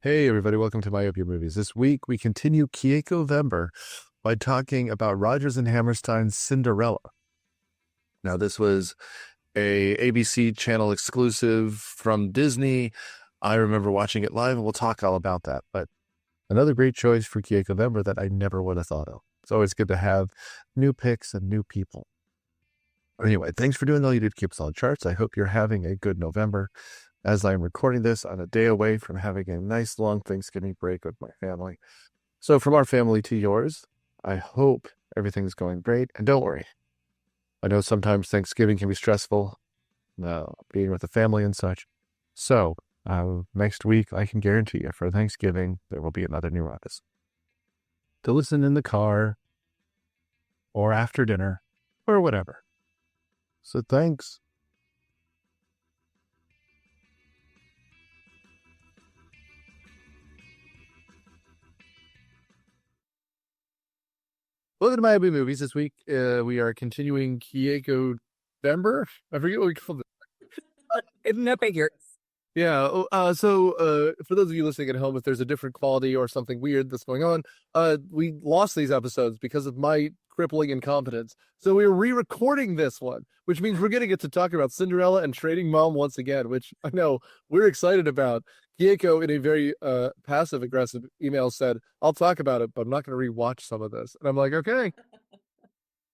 Hey, everybody, welcome to Myopia Movies. This week, we continue Keiko-vember by talking about Rodgers and Hammerstein's Cinderella. Now, this was a ABC channel exclusive from Disney. I remember watching it live, and we'll talk all about that. But another great choice for Keiko-vember that I never would have thought of. It's always good to have new picks and new people. Anyway, thanks for doing all you do to keep us on the charts. I hope you're having a good November, as I'm recording this on a day away from having a nice long Thanksgiving break with my family. So from our family to yours, I hope everything's going great. And don't worry, I know sometimes Thanksgiving can be stressful, being with the family and such. So next week, I can guarantee you for Thanksgiving, there will be another new episode to listen in the car or after dinner or whatever. So thanks. Welcome to My Movie Movies. This week, we are continuing Keiko-vember. I forget what we called it. No figure. Yeah. So for those of you listening at home, if there's a different quality or something weird that's going on, we lost these episodes because of my crippling incompetence. So we're re-recording this one, which means we're going to get to talk about Cinderella and Trading Mom once again, which I know we're excited about. Keiko, in a very passive-aggressive email, said, I'll talk about it, but I'm not going to rewatch some of this. And I'm like, okay.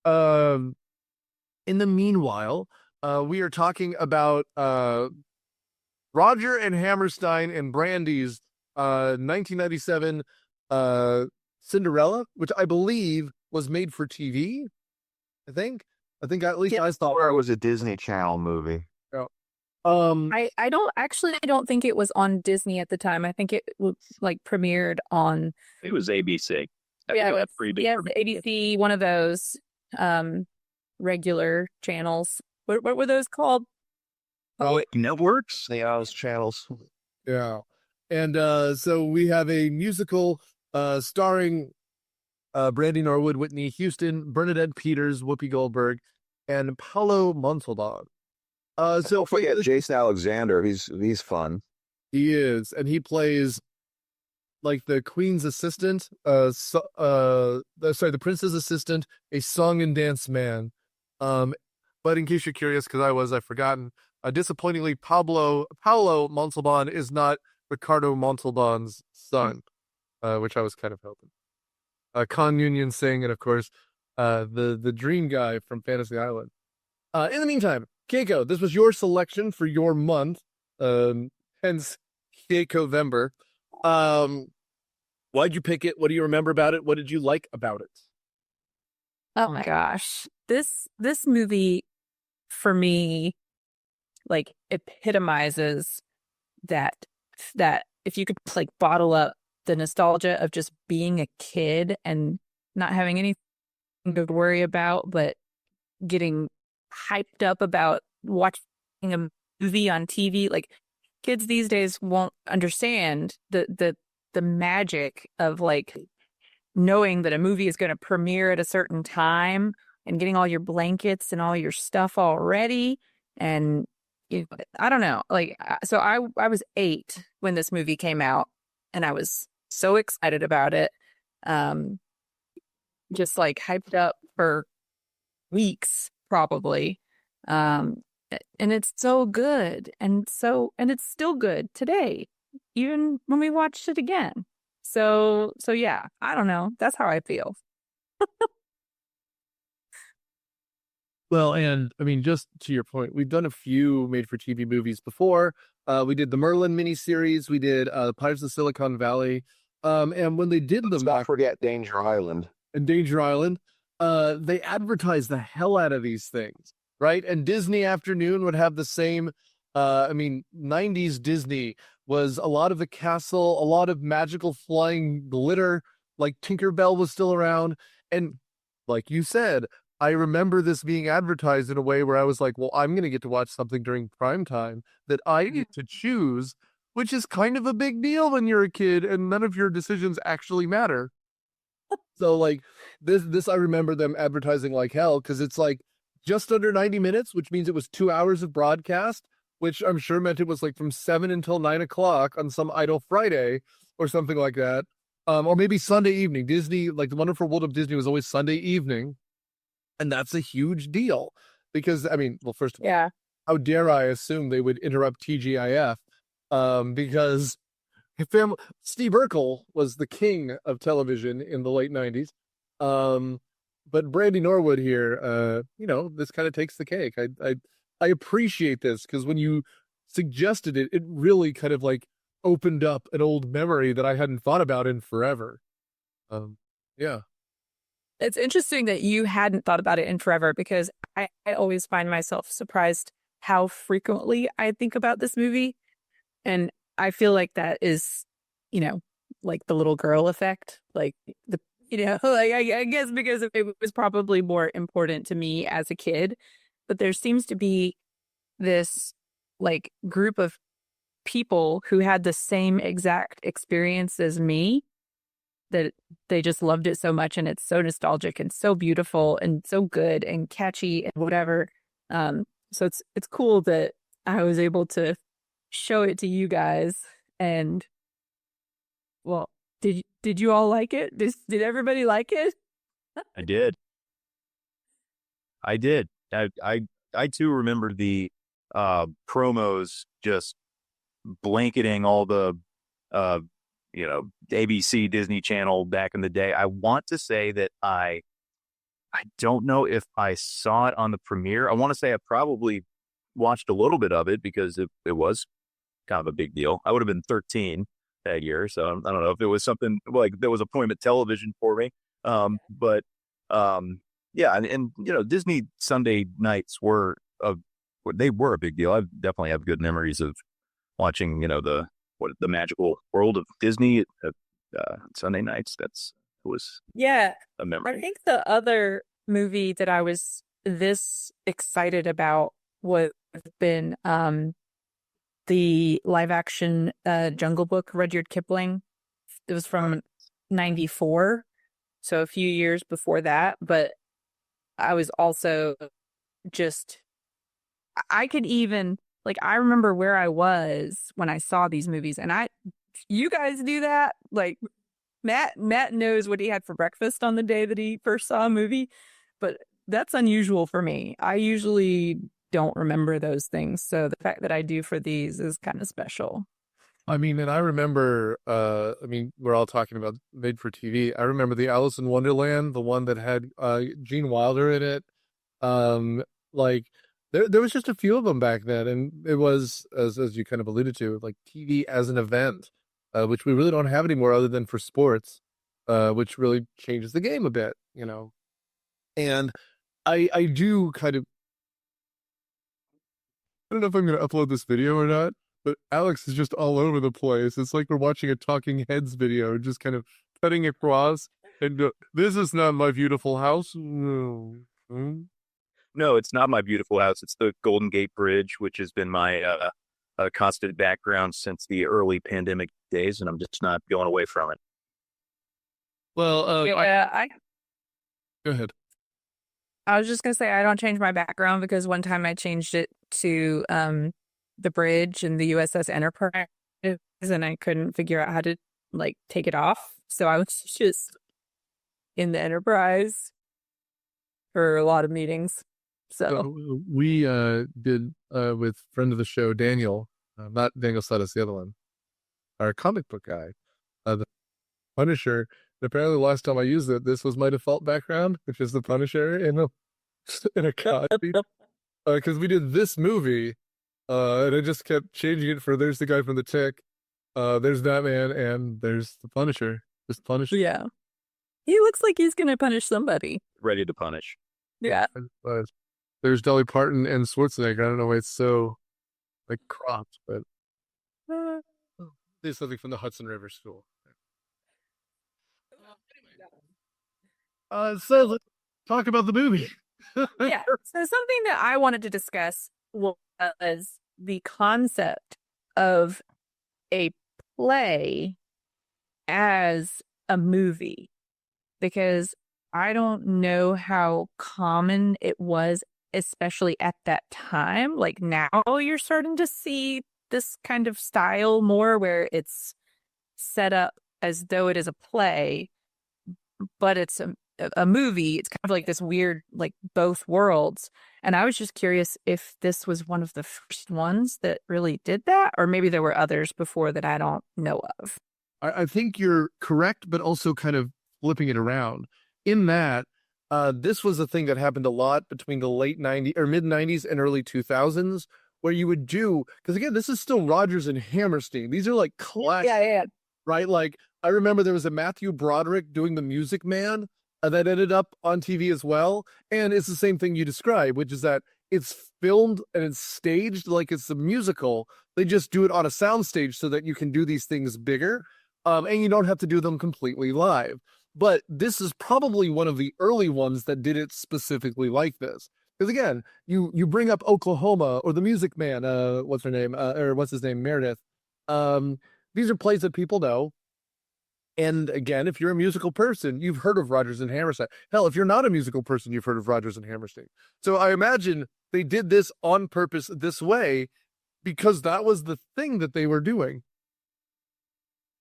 In the meanwhile, we are talking about Rodgers and Hammerstein and Brandy's 1997 Cinderella, which I believe was made for TV. I think at least I thought it was a Disney Channel movie. Yeah. I don't think it was on Disney at the time. I think it was like premiered on. It was ABC. Yeah, ABC, one of those regular channels. What were those called? Networks. They are channels. Yeah. And so we have a musical starring Brandy, Norwood, Whitney Houston, Bernadette Peters, Whoopi Goldberg, and Paolo Montalban. So forget Jason Alexander. He's fun. He is, and he plays like the Queen's assistant. The Prince's assistant, a song and dance man. But in case you're curious, because I've forgotten. Disappointingly, Paolo Montalban is not Ricardo Montalban's son, which I was kind of hoping. Con Union Singh, and of course, the dream guy from Fantasy Island. In the meantime, Keiko, this was your selection for your month, hence Keiko-vember. Why'd you pick it? What do you remember about it? What did you like about it? Oh my gosh, this movie for me, like, epitomizes that if you could like bottle up the nostalgia of just being a kid and not having anything to worry about, but getting hyped up about watching a movie on TV. Like, kids these days won't understand the magic of like knowing that a movie is going to premiere at a certain time and getting all your blankets and all your stuff all ready. And I don't know, like, so I was 8 when this movie came out, and I was so excited about it. Just like hyped up for weeks, probably. And it's so good. And it's still good today, even when we watched it again. So yeah, I don't know. That's how I feel. Well, and I mean, just to your point, we've done a few made-for-TV movies before. We did the Merlin miniseries. We did Pirates of Silicon Valley. And when they did Let's not forget Danger Island. And Danger Island, they advertised the hell out of these things, right? And Disney Afternoon would have the same. 90s Disney was a lot of the castle, a lot of magical flying glitter, like Tinkerbell was still around. And like you said, I remember this being advertised in a way where I was like, well, I'm going to get to watch something during prime time that I get to choose, which is kind of a big deal when you're a kid and none of your decisions actually matter. So like this, I remember them advertising like hell, because it's like just under 90 minutes, which means it was 2 hours of broadcast which I'm sure meant it was like from 7 until 9 o'clock on some idle Friday or something like that. Or maybe Sunday evening. Disney, like the Wonderful World of Disney was always Sunday evening. And that's a huge deal because, I mean, well, first of all, Yeah. how dare I assume they would interrupt TGIF? Because Steve Urkel was the king of television in the late 90s. But Brandy Norwood here, this kind of takes the cake. I appreciate this because when you suggested it, it really kind of like opened up an old memory that I hadn't thought about in forever. Yeah. It's interesting that you hadn't thought about it in forever because I always find myself surprised how frequently I think about this movie. And I feel like that is, like the little girl effect. Like I guess because it was probably more important to me as a kid. But there seems to be this like group of people who had the same exact experience as me, that they just loved it so much, and it's so nostalgic and so beautiful and so good and catchy and whatever. So it's cool that I was able to show it to you guys. And well, did you all like it? Did everybody like it? I did. I too remember the promos just blanketing all the ABC, Disney Channel back in the day. I want to say that I don't know if I saw it on the premiere. I want to say I probably watched a little bit of it because it was kind of a big deal. I would have been 13 that year, so I don't know if it was something like there was appointment television for me. Yeah, and Disney Sunday nights were a big deal. I definitely have good memories of watching, the magical world of Disney Sunday nights. It was a memory. I think the other movie that I was this excited about would have been the live action Jungle Book, Rudyard Kipling. It was from 94, so a few years before that. But I was also I could even I remember where I was when I saw these movies, and you guys do that. Like Matt knows what he had for breakfast on the day that he first saw a movie, but that's unusual for me. I usually don't remember those things, so the fact that I do for these is kind of special. I mean, and I remember, we're all talking about made for TV. I remember the Alice in Wonderland, the one that had Gene Wilder in it. There was just a few of them back then, and it was, as you kind of alluded to, like TV as an event, which we really don't have anymore other than for sports, which really changes the game a bit, And I do kind of, I don't know if I'm going to upload this video or not, but Alex is just all over the place. It's like we're watching a Talking Heads video, just kind of cutting across. And this is not my beautiful house. No. No, it's not my beautiful house. It's the Golden Gate Bridge, which has been my constant background since the early pandemic days, and I'm just not going away from it. Well, Go ahead. I was just gonna say I don't change my background because one time I changed it to the bridge and the USS Enterprise, and I couldn't figure out how to take it off, so I was just in the Enterprise for a lot of meetings. So we did with friend of the show Daniel, not Daniel Suttis, the other one, our comic book guy, the Punisher. And apparently, the last time I used it, this was my default background, which is the Punisher in a copy. Because we did this movie, and I just kept changing it for there's the guy from The Tick, there's Batman, and there's the Punisher. Just Punisher. Yeah, he looks like he's gonna punish somebody. Ready to punish. Yeah. There's Dolly Parton and Schwarzenegger. I don't know why it's so cropped, but there's something from the Hudson River School. So let's talk about the movie. Yeah. So something that I wanted to discuss was the concept of a play as a movie, because I don't know how common it was especially at that time. Like now you're starting to see this kind of style more where it's set up as though it is a play, but it's a movie. It's kind of like this weird, like both worlds. And I was just curious if this was one of the first ones that really did that, or maybe there were others before that I don't know of. I think you're correct, but also kind of flipping it around in that this was a thing that happened a lot between the late 90s or mid 90s and early 2000s, where you would do, because again, this is still Rodgers and Hammerstein. These are like classic, Yeah. right? Like I remember there was a Matthew Broderick doing The Music Man that ended up on TV as well. And it's the same thing you described, which is that it's filmed and it's staged like it's a musical. They just do it on a soundstage so that you can do these things bigger. And you don't have to do them completely live. But this is probably one of the early ones that did it specifically like this. Because again, you bring up Oklahoma or The Music Man, what's her name? Or what's his name? Meredith. These are plays that people know. And again, if you're a musical person, you've heard of Rodgers and Hammerstein. Hell, if you're not a musical person, you've heard of Rodgers and Hammerstein. So I imagine they did this on purpose this way because that was the thing that they were doing.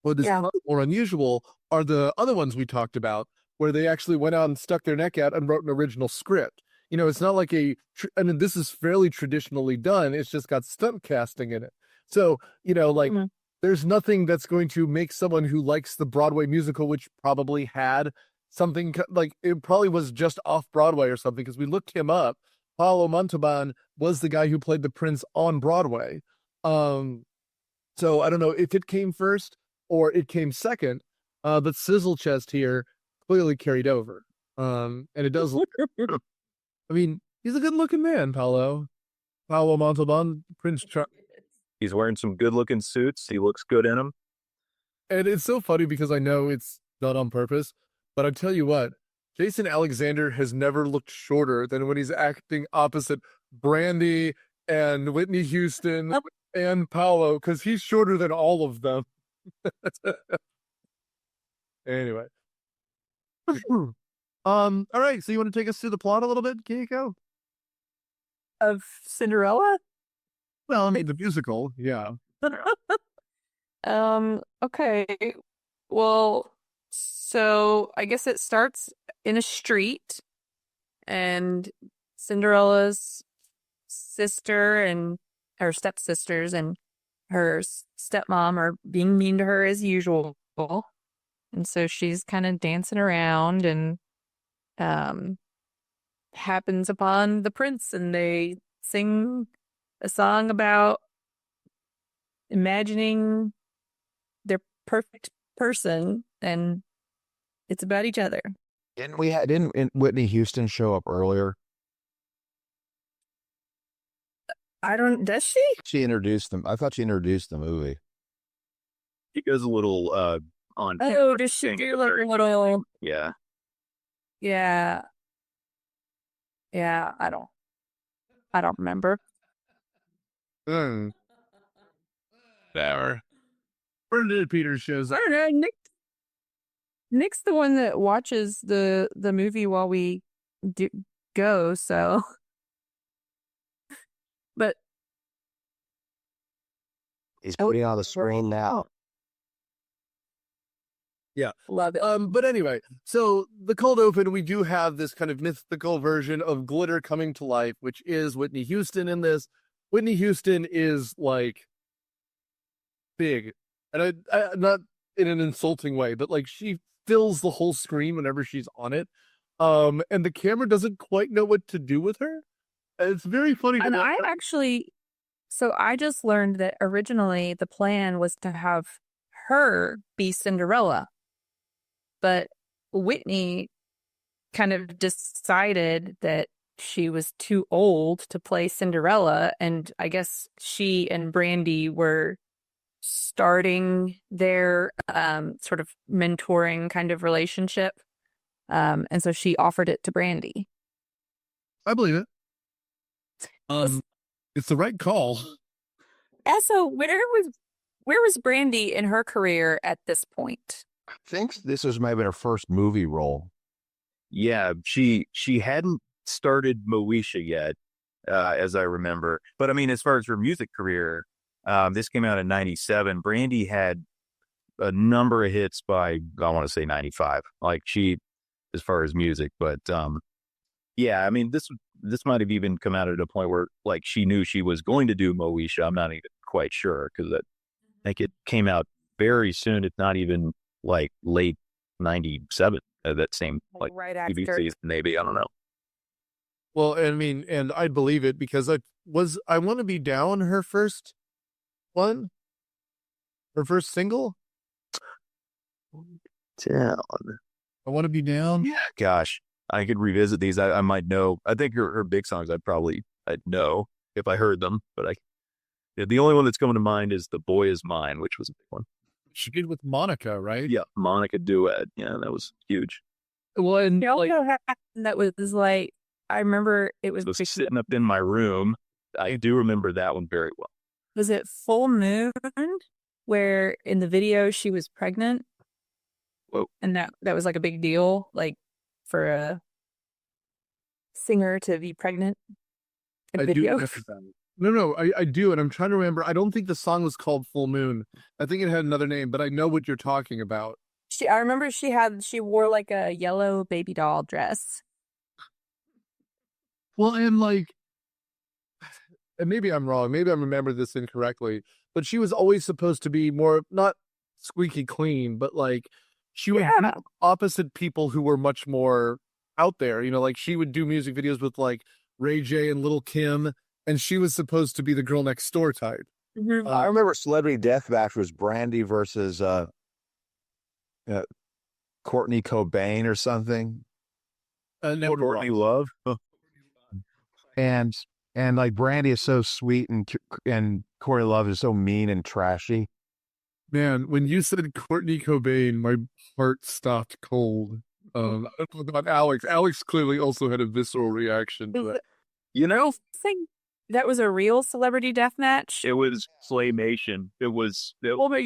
What is more unusual are the other ones we talked about, where they actually went out and stuck their neck out and wrote an original script. You know, it's not like and this is fairly traditionally done. It's just got stunt casting in it. So, you know, like there's nothing that's going to make someone who likes the Broadway musical, which probably had something like it probably was just off Broadway or something, because we looked him up. Paolo Montalban was the guy who played the prince on Broadway. So I don't know if it came first or it came second, but Sizzle Chest here clearly carried over. And it does look, I mean, he's a good looking man, Paolo Montalban, Prince Charles. He's wearing some good looking suits. He looks good in them. And it's so funny because I know it's not on purpose, but I tell you what, Jason Alexander has never looked shorter than when he's acting opposite Brandy and Whitney Houston and Paolo, because he's shorter than all of them. Anyway. All right, so you want to take us through the plot a little bit, Keiko? Of Cinderella? Well, I mean the musical, yeah. Okay. Well, so I guess it starts in a street, and Cinderella's sister and her stepsisters and her stepmom are being mean to her as usual. And so she's kind of dancing around and happens upon the prince, and they sing a song about imagining their perfect person, and it's about each other. Didn't Whitney Houston show up earlier? Does she? She introduced them. I thought she introduced the movie. He goes a little on. Oh, does she do like a little? Yeah. Yeah. I don't remember. Whatever. Bernadette Peters shows up. I don't know. Nick's the one that watches the movie while we go, so. But He's putting on the screen now. Yeah. Love it. But anyway, so the cold open, we do have this kind of mythical version of glitter coming to life, which is Whitney Houston in this. Whitney Houston is like big, and I not in an insulting way, but like she fills the whole screen whenever she's on it. And the camera doesn't quite know what to do with her. And it's very funny. And I just learned that originally the plan was to have her be Cinderella, but Whitney kind of decided that she was too old to play Cinderella, and I guess she and Brandy were starting their sort of mentoring kind of relationship, and so she offered it to Brandy. I believe it. It's the right call. So where was Brandy in her career at this point? I think this was maybe her first movie role. Yeah, she hadn't started Moesha yet. as I remember. But I mean, as far as her music career, this came out in 97. Brandy had a number of hits by, I want to say 95, like she, as far as music, but yeah, I mean, this might have even come out at a point where like she knew she was going to do Moesha. I'm not even quite sure because I think it came out very soon. It's not even like late 97, that same like right TV after. season, maybe. I don't know. Well, I mean, and I believe it because I Want to Be Down her first one? Her first single? Down. I Want to Be Down? Yeah, gosh, I could revisit these. I might know. I think her big songs I'd know if I heard them, but the only one that's coming to mind is The Boy Is Mine, which was a big one. She did with Monica, right? Yeah, Monica duet. Yeah, that was huge. Well, and She also had that was like, I remember it was, So Sitting Up in My Room. I do remember that one very well. was it Full Moon, where in the video she was pregnant? Whoa. And that was like a big deal, like for a singer to be pregnant in I video. No, I do, and I'm trying to remember. I don't think the song was called Full Moon. I think it had another name, but I know what you're talking about. I remember she wore like a yellow baby doll dress. Well, and maybe I'm wrong. Maybe I remember this incorrectly, but she was always supposed to be more, not squeaky clean, but like she would have opposite people who were much more out there. You know, like she would do music videos with like Ray J and Lil' Kim, and she was supposed to be the girl next door type. Mm-hmm. I remember Celebrity Deathmatch was Brandy versus Courtney Cobain or something. Courtney Love. And like Brandy is so sweet and Courtney Love is so mean and trashy. Man, when you said Courtney Cobain, my heart stopped cold. I don't know about Alex. Alex clearly also had a visceral reaction to that. You know, Think that was a real celebrity death match? it was claymation. Well, but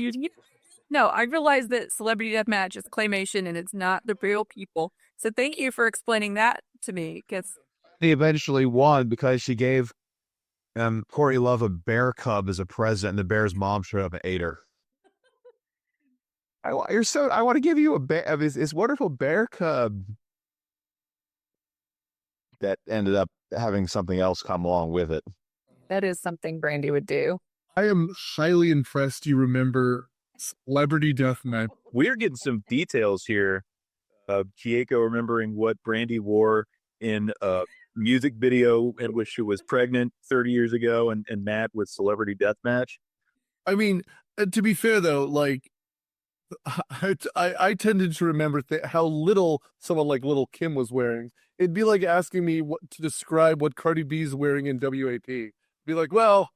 no, I realize that celebrity death match is claymation and it's not the real people. So thank you for explaining that to me. Because He eventually won because she gave Courtney Love a bear cub as a present, and the bear's mom showed up and ate her. I want to give you a bear. This wonderful bear cub. That ended up having something else come along with it. that is something Brandy would do. I am highly impressed you remember Celebrity Deathmatch. We're getting some details here of Keiko remembering what Brandy wore in a music video in which she was pregnant 30 years ago, and Matt with Celebrity Deathmatch. I mean, to be fair though, like I tended to remember how little someone like Lil' Kim was wearing. It'd be like asking me to describe what Cardi B's wearing in WAP. Be like, well,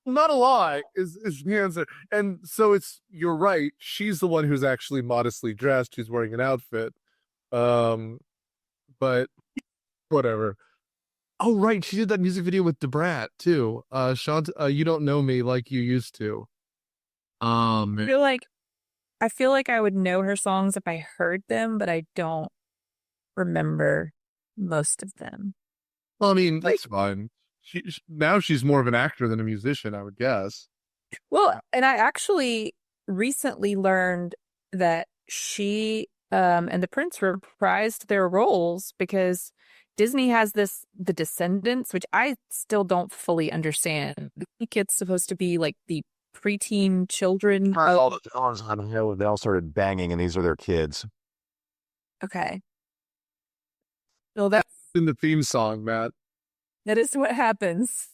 not a lie is the answer. And so you're right. She's the one who's actually modestly dressed, who's wearing an outfit. But whatever. Oh, right. She did that music video with Debrat too. You Don't Know Me Like You Used to. I feel like I would know her songs if I heard them, but I don't remember most of them. Well, I mean, that's fine. Now she's more of an actor than a musician, I would guess. Well, and I actually recently learned that she and the Prince reprised their roles because Disney has The Descendants, which I still don't fully understand. I think it's supposed to be like the preteen children. All the villains on the hill, they all started banging, and these are their kids. Okay. Well, that's In the theme song, Matt. That is what happens.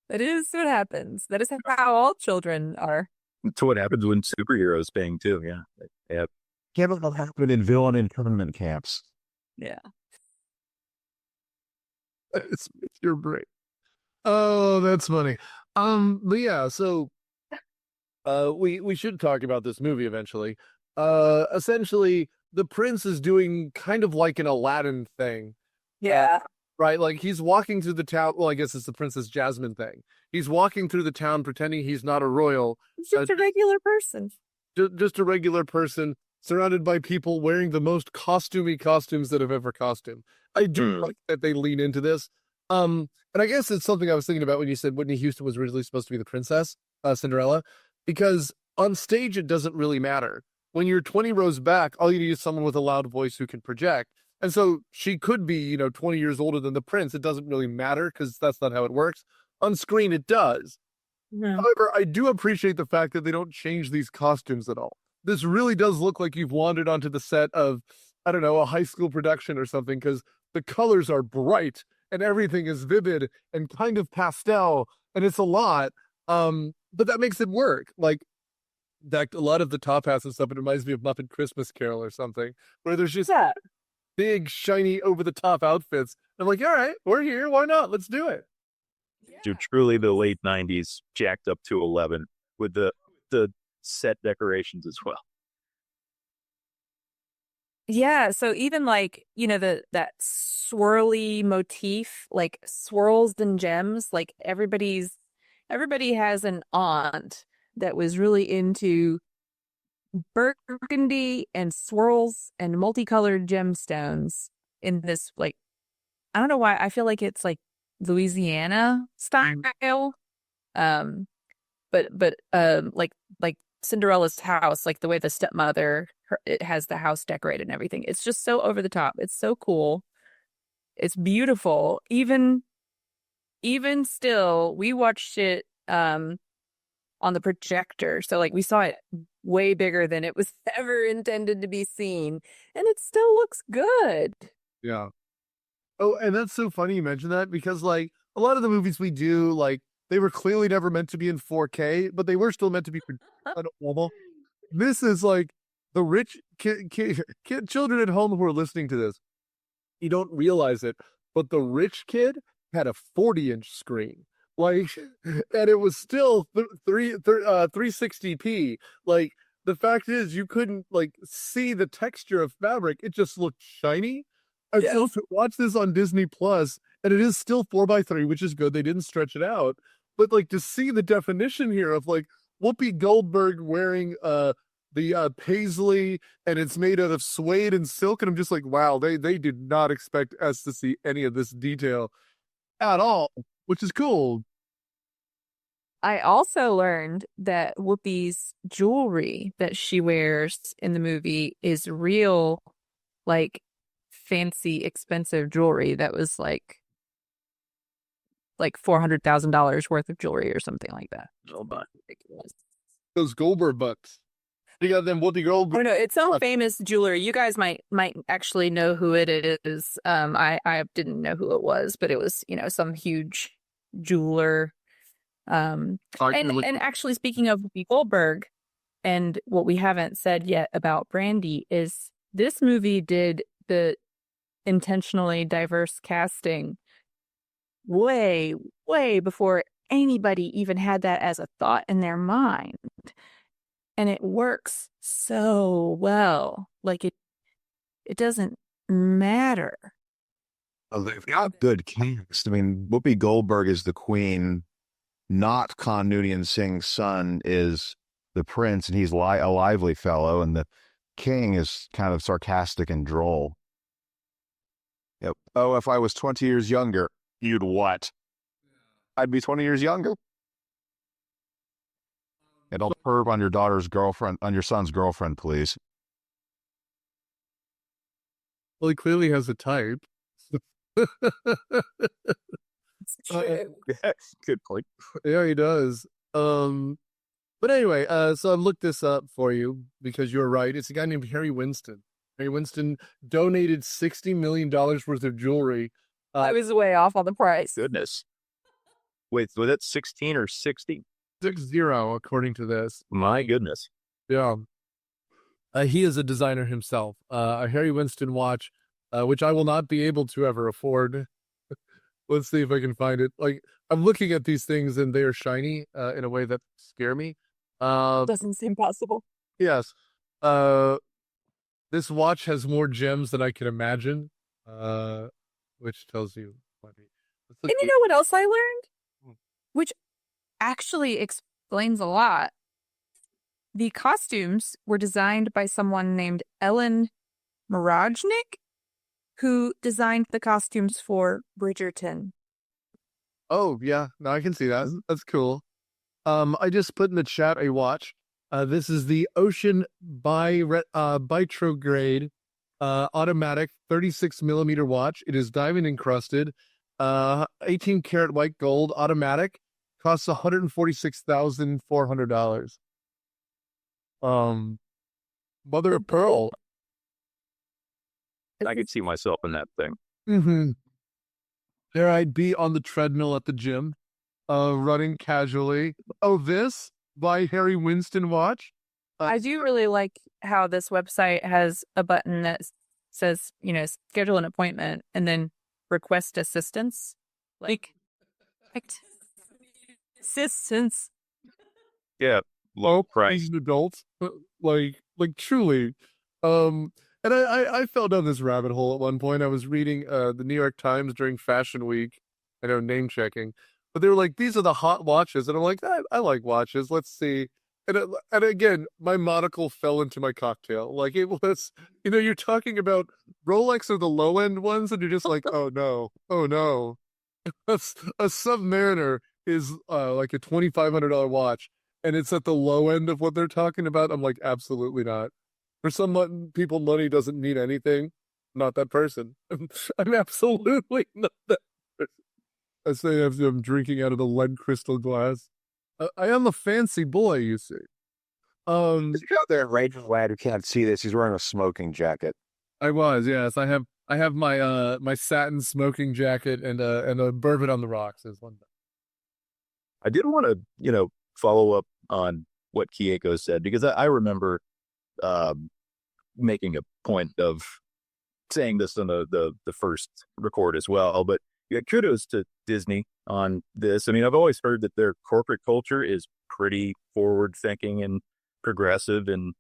That is what happens. That is how all children are. That's what happens when superheroes bang too. Yeah. Kevin will happen in villain internment camps. Yeah. It's your brain. Oh, that's funny. But yeah, so we should talk about this movie eventually. Essentially, the prince is doing kind of like an Aladdin thing. Yeah. Right, like he's walking through the town. Well, I guess it's the Princess Jasmine thing. He's walking through the town pretending he's not a royal. He's just a regular person. Just a regular person surrounded by people wearing the most costumey costumes that have ever costumed. I do like that they lean into this. And I guess it's something I was thinking about when you said Whitney Houston was originally supposed to be the princess, Cinderella, because on stage it doesn't really matter. When you're 20 rows back, all you need is someone with a loud voice who can project. And so she could be, 20 years older than the prince. It doesn't really matter because that's not how it works. On screen, it does. Yeah. However, I do appreciate the fact that they don't change these costumes at all. This really does look like you've wandered onto the set of, I don't know, a high school production or something, because the colors are bright and everything is vivid and kind of pastel, and it's a lot. But that makes it work. Like, that a lot of the top hats and stuff, it reminds me of Muppet Christmas Carol or something, where there's just Yeah. big, shiny, over-the-top outfits. I'm like, all right, we're here. Why not? Let's do it. Dude, truly the late 90s jacked up to 11 with the set decorations as well. Yeah, so even like, that swirly motif, like swirls and gems, like everybody has an aunt that was really into burgundy and swirls and multicolored gemstones in this, like, I don't know why, I feel like it's like Louisiana style. But like Cinderella's house, like the way the stepmother, it has the house decorated and everything. It's just so over the top. It's so cool. It's beautiful. Even still, we watched it on the projector. So like we saw it way bigger than it was ever intended to be seen, and it still looks good. Yeah. Oh, and that's so funny you mentioned that, because like a lot of the movies we do, like, they were clearly never meant to be in 4K, but they were still meant to be normal. This is like the rich children at home who are listening to this. You don't realize it, but the rich kid had a 40-inch screen, like, and it was still 360p. Like, the fact is, you couldn't like see the texture of fabric; it just looked shiny. I still watch this on Disney Plus, and it is still 4:3, which is good. They didn't stretch it out, but like to see the definition here of like Whoopi Goldberg wearing the paisley, and it's made out of suede and silk, and I'm just like, wow, they did not expect us to see any of this detail at all, which is cool. I also learned that Whoopi's jewelry that she wears in the movie is real, like, fancy, expensive jewelry that was like $400,000 worth of jewelry or something like that. Oh, but Ridiculous. Those Goldberg bucks. You got them Whoopi Goldberg. Oh no, it's some famous jewelry. You guys might actually know who it is. I didn't know who it was, but it was, some huge jeweler. And actually, speaking of Whoopi Goldberg, and what we haven't said yet about Brandy is this movie did the intentionally diverse casting way, way before anybody even had that as a thought in their mind. And it works so well. Like, it doesn't matter. Oh, they've got good cast. I mean, Whoopi Goldberg is the queen. Not Khan Noonien Singh's son is the prince, and he's a lively fellow, and the king is kind of sarcastic and droll. Yep. Oh, if I was 20 years younger, you'd what? I'd be 20 years younger. And don't perv on your daughter's girlfriend, on your son's girlfriend, please. Well, he clearly has a type. It's true. good point. Yeah, he does. But anyway, so I've looked this up for you because you're right. It's a guy named Harry Winston. Harry Winston donated $60 million worth of jewelry. I was way off on the price. Goodness. Wait, was that 16 or 60? 60, according to this. My goodness. Yeah. He is a designer himself. A Harry Winston watch, which I will not be able to ever afford. Let's see if I can find it. Like, I'm looking at these things and they are shiny in a way that scare me. Doesn't seem possible. Yes. This watch has more gems than I can imagine, which tells you plenty. And you know what else I learned? Which actually explains a lot. The costumes were designed by someone named Ellen Mirojnick, who designed the costumes for Bridgerton. Oh, yeah. No, I can see that. That's cool. I just put in the chat a watch. This is the Ocean Bitrograde automatic 36 millimeter watch. It is diamond encrusted, 18 karat white gold automatic. Costs $146,400. Mother of pearl. I could see myself in that thing. Mm-hmm. There I'd be on the treadmill at the gym, running casually. Oh, this by Harry Winston watch. I do really like how this website has a button that says, schedule an appointment and then request assistance. Like assistance. Yeah. Low Right. price adults, like truly. And I fell down this rabbit hole at one point. I was reading the New York Times during Fashion Week. I know, name checking, but they were like, "These are the hot watches," and I'm like, "I like watches. Let's see." And again, my monocle fell into my cocktail. Like it was, you're talking about Rolex are the low end ones, and you're just like, "Oh no, oh no." A Submariner is like a $2,500 watch, and it's at the low end of what they're talking about. I'm like, absolutely not. For some people, money doesn't mean anything. Not that person. I'm absolutely not that person. I say I'm drinking out of the lead crystal glass. I am a fancy boy, you see. He's out there, Raging Lad, who can't see this. He's wearing a smoking jacket. I was, yes. I have my my satin smoking jacket and a bourbon on the rocks is one. I did want to, follow up on what Keiko said, because I remember making a point of saying this on the first record as well. But yeah, kudos to Disney on this. I mean, I've always heard that their corporate culture is pretty forward thinking and progressive and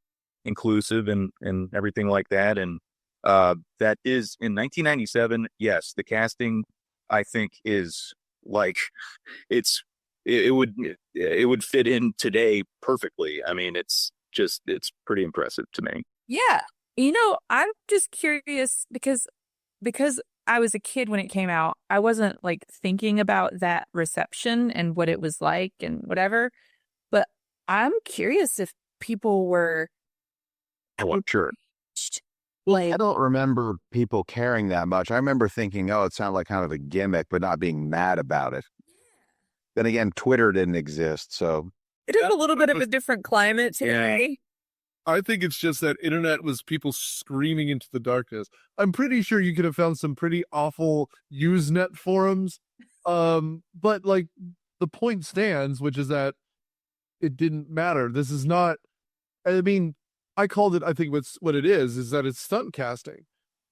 inclusive and everything like that. And that is in 1997. Yes, the casting, I think, is like it would fit in today perfectly. I mean, it's pretty impressive to me. Yeah. I'm just curious because I was a kid when it came out. I wasn't like thinking about that reception and what it was like and whatever. But I'm curious if people were Sure. like, I don't remember people caring that much. I remember thinking, oh, it sounded like kind of a gimmick, but not being mad about it. Then again, Twitter didn't exist, so it is a little bit of a different climate today. I think it's just that internet was people screaming into the darkness. I'm pretty sure you could have found some pretty awful Usenet forums. But like the point stands, which is that it didn't matter. This is not, I mean, I called it, I think what it is that it's stunt casting.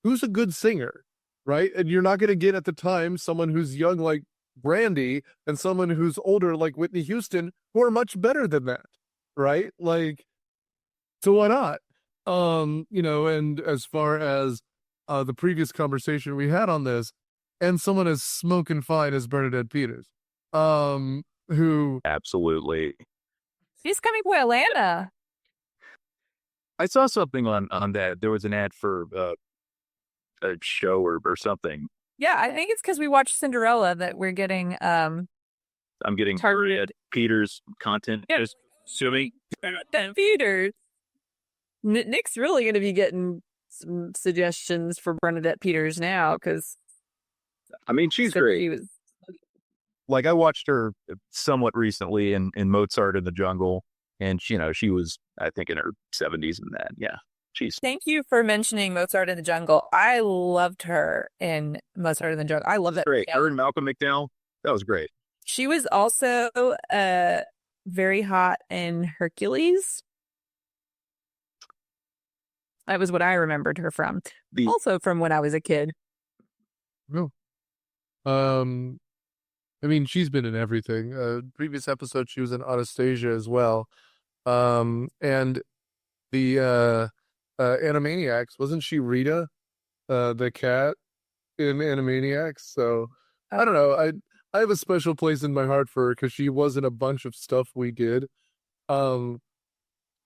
Who's a good singer, right? And you're not going to get at the time someone who's young like Brandy and someone who's older like Whitney Houston who are much better than that, right? Like, so why not? And as far as the previous conversation we had on this, and someone as smoking fine as Bernadette Peters, who Absolutely. She's coming to Atlanta. I saw something on that. There was an ad for a show or something. Yeah, I think it's because we watched Cinderella that we're getting I'm getting targeted Peters content. Yeah. Just assuming. Peters. Nick's really going to be getting some suggestions for Bernadette Peters now because I mean, she's great. Like I watched her somewhat recently in Mozart in the Jungle, and she was, I think, in her 70s in that. Yeah, she's. Thank you for mentioning Mozart in the Jungle. I loved her in Mozart in the Jungle. I love that. Great. Her and Malcolm McDowell. That was great. She was also very hot in Hercules. That was what I remembered her from. Also from when I was a kid. No. I mean, she's been in everything. Previous episode, she was in Anastasia as well. And the Animaniacs, wasn't she Rita, the cat in Animaniacs? So I don't know. I have a special place in my heart for her because she was in a bunch of stuff we did. There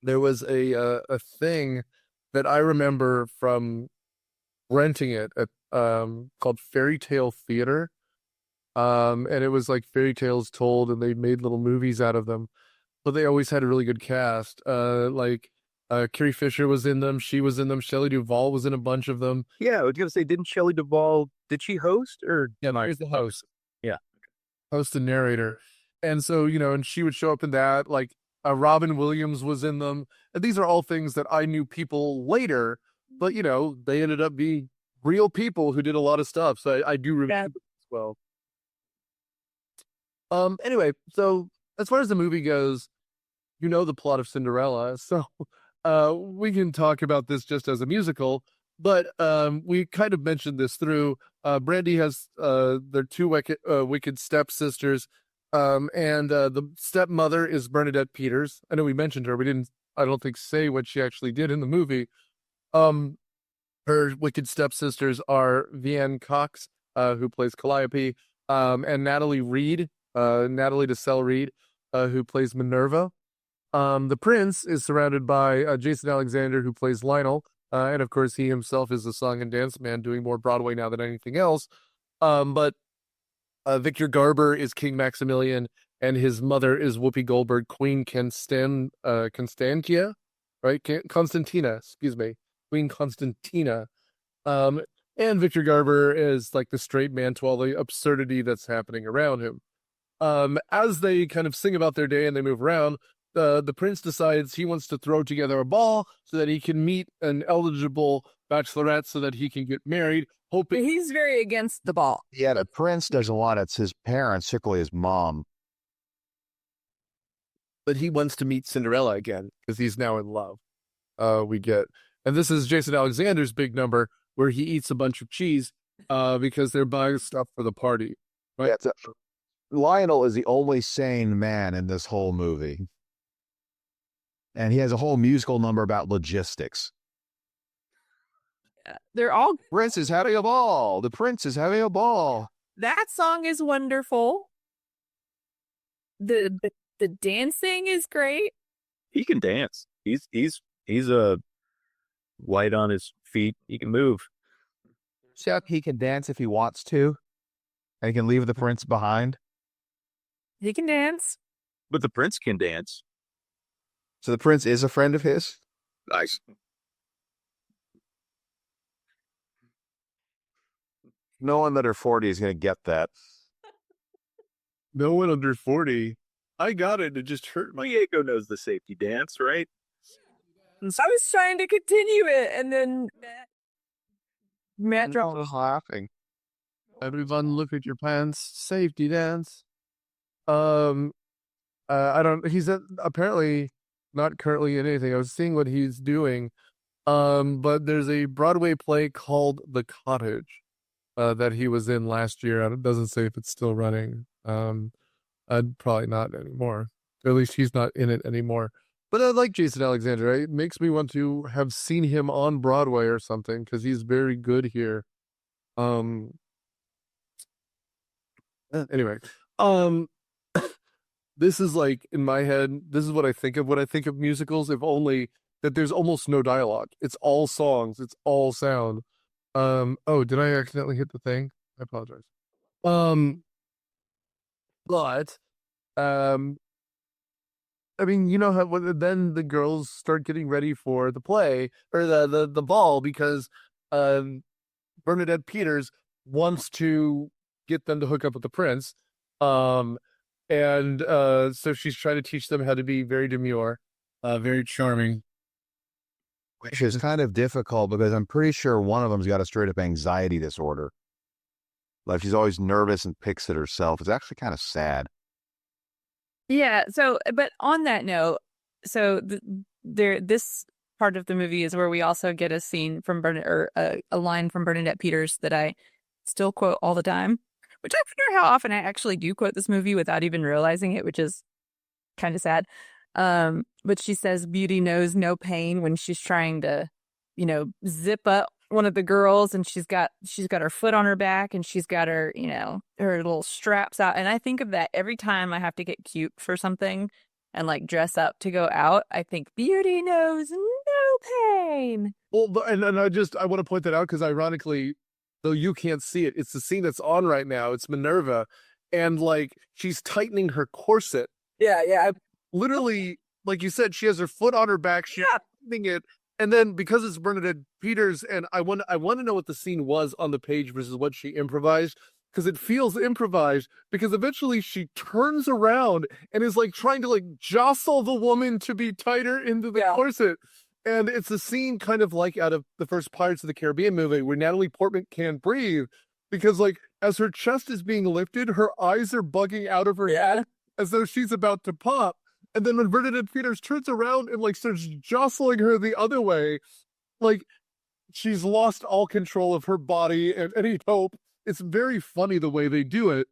was a thing that I remember from renting it at called Fairy Tale Theater. And it was like fairy tales told, and they made little movies out of them. But they always had a really good cast. Carrie Fisher was in them. She was in them. Shelley Duvall was in a bunch of them. Yeah, I was gonna say, didn't Shelley Duvall? Did she host or? Yeah, no, he's the host. Yeah. Host and narrator. And so, and she would show up in that. Like Robin Williams was in them. And these are all things that I knew people later, but they ended up being real people who did a lot of stuff. So I do remember as well. Anyway, so as far as the movie goes, the plot of Cinderella. So we can talk about this just as a musical, but we kind of mentioned this through Brandy has their two wicked stepsisters, and the stepmother is Bernadette Peters. I know we mentioned her. We didn't, I don't think, say what she actually did in the movie. Her wicked stepsisters are Veanne Cox, who plays Calliope, and Natalie Reid, Natalie Desselle Reid, who plays Minerva. The prince is surrounded by Jason Alexander, who plays Lionel, and of course he himself is a song and dance man, doing more Broadway now than anything else. But Victor Garber is King Maximilian, and his mother is Whoopi Goldberg, Queen Constantia, right? Constantina, excuse me, Queen Constantina. And Victor Garber is like the straight man to all the absurdity that's happening around him. As they kind of sing about their day and they move around, the prince decides he wants to throw together a ball so that he can meet an eligible bachelorette so that he can get married. Hoping He's very against the ball. Yeah, the prince does a lot. It's his parents, particularly his mom. but he wants to meet Cinderella again because he's now in love. And this is Jason Alexander's big number where he eats a bunch of cheese because they're buying stuff for the party. Right? Yeah, Lionel is the only sane man in this whole movie. And he has a whole musical number about logistics. They're all. Prince is having a ball. The prince is having a ball. That song is wonderful. The dancing is great. He can dance. He's a light on his feet. He can move. Except he can dance if he wants to. And he can leave the prince behind. He can dance. But the prince can dance. So the prince is a friend of his? Nice. No one under 40 is going to get that. No one under 40. I got it. It just hurt my. Diego knows the safety dance, right? I was trying to continue it, and then Matt dropped. was laughing. Everyone look at your pants. Safety dance. I don't. He's apparently not currently in anything. I was seeing what he's doing. But there's a Broadway play called The Cottage that he was in last year. It doesn't say if it's still running. Probably not anymore. Or at least he's not in it anymore. But I like Jason Alexander. It makes me want to have seen him on Broadway or something because he's very good here. Anyway, this is like in my head. This is what I think of when I think of musicals. If only that there's almost no dialogue. It's all songs. It's all sound. Oh, did I accidentally hit the thing? I apologize. But, I mean, you know how then the girls start getting ready for the play or the ball because Bernadette Peters wants to get them to hook up with the prince, and so she's trying to teach them how to be very demure, very charming. Which is kind of difficult because I'm pretty sure one of them's got a straight up anxiety disorder. Like she's always nervous and picks at herself. It's actually kind of sad. Yeah. So, but on that note, so this part of the movie is where we also get a scene from a line from Bernadette Peters that I still quote all the time, which I wonder how often I actually do quote this movie without even realizing it, which is kind of sad. But she says beauty knows no pain when she's trying to, zip up one of the girls and she's got her foot on her back and she's got her, her little straps out. And I think of that every time I have to get cute for something and like dress up to go out. I think beauty knows no pain. Well, and I want to point that out because ironically, though you can't see it, it's the scene that's on right now. It's Minerva, and like she's tightening her corset. Yeah. Literally, like you said, she has her foot on her back, she's tightening it, and then because it's Bernadette Peters, and I want to know what the scene was on the page versus what she improvised, because it feels improvised, because eventually she turns around and is like trying to like jostle the woman to be tighter into the corset. And it's a scene kind of like out of the first Pirates of the Caribbean movie where Natalie Portman can't breathe because like as her chest is being lifted, her eyes are bugging out of her head as though she's about to pop. And then when Bernadette Peters turns around and like starts jostling her the other way, like she's lost all control of her body and any hope. It's very funny the way they do it.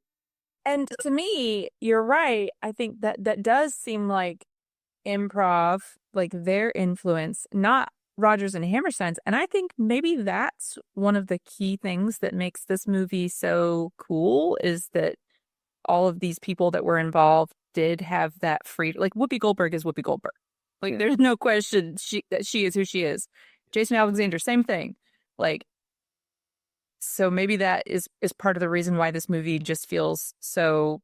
And to me, you're right. I think that does seem like improv, like their influence, not Rodgers and Hammerstein's. And I think maybe that's one of the key things that makes this movie so cool is that all of these people that were involved did have that freedom. Like Whoopi Goldberg is Whoopi Goldberg. Like there's no question that she is who she is. Jason Alexander, same thing. Like, so maybe that is part of the reason why this movie just feels so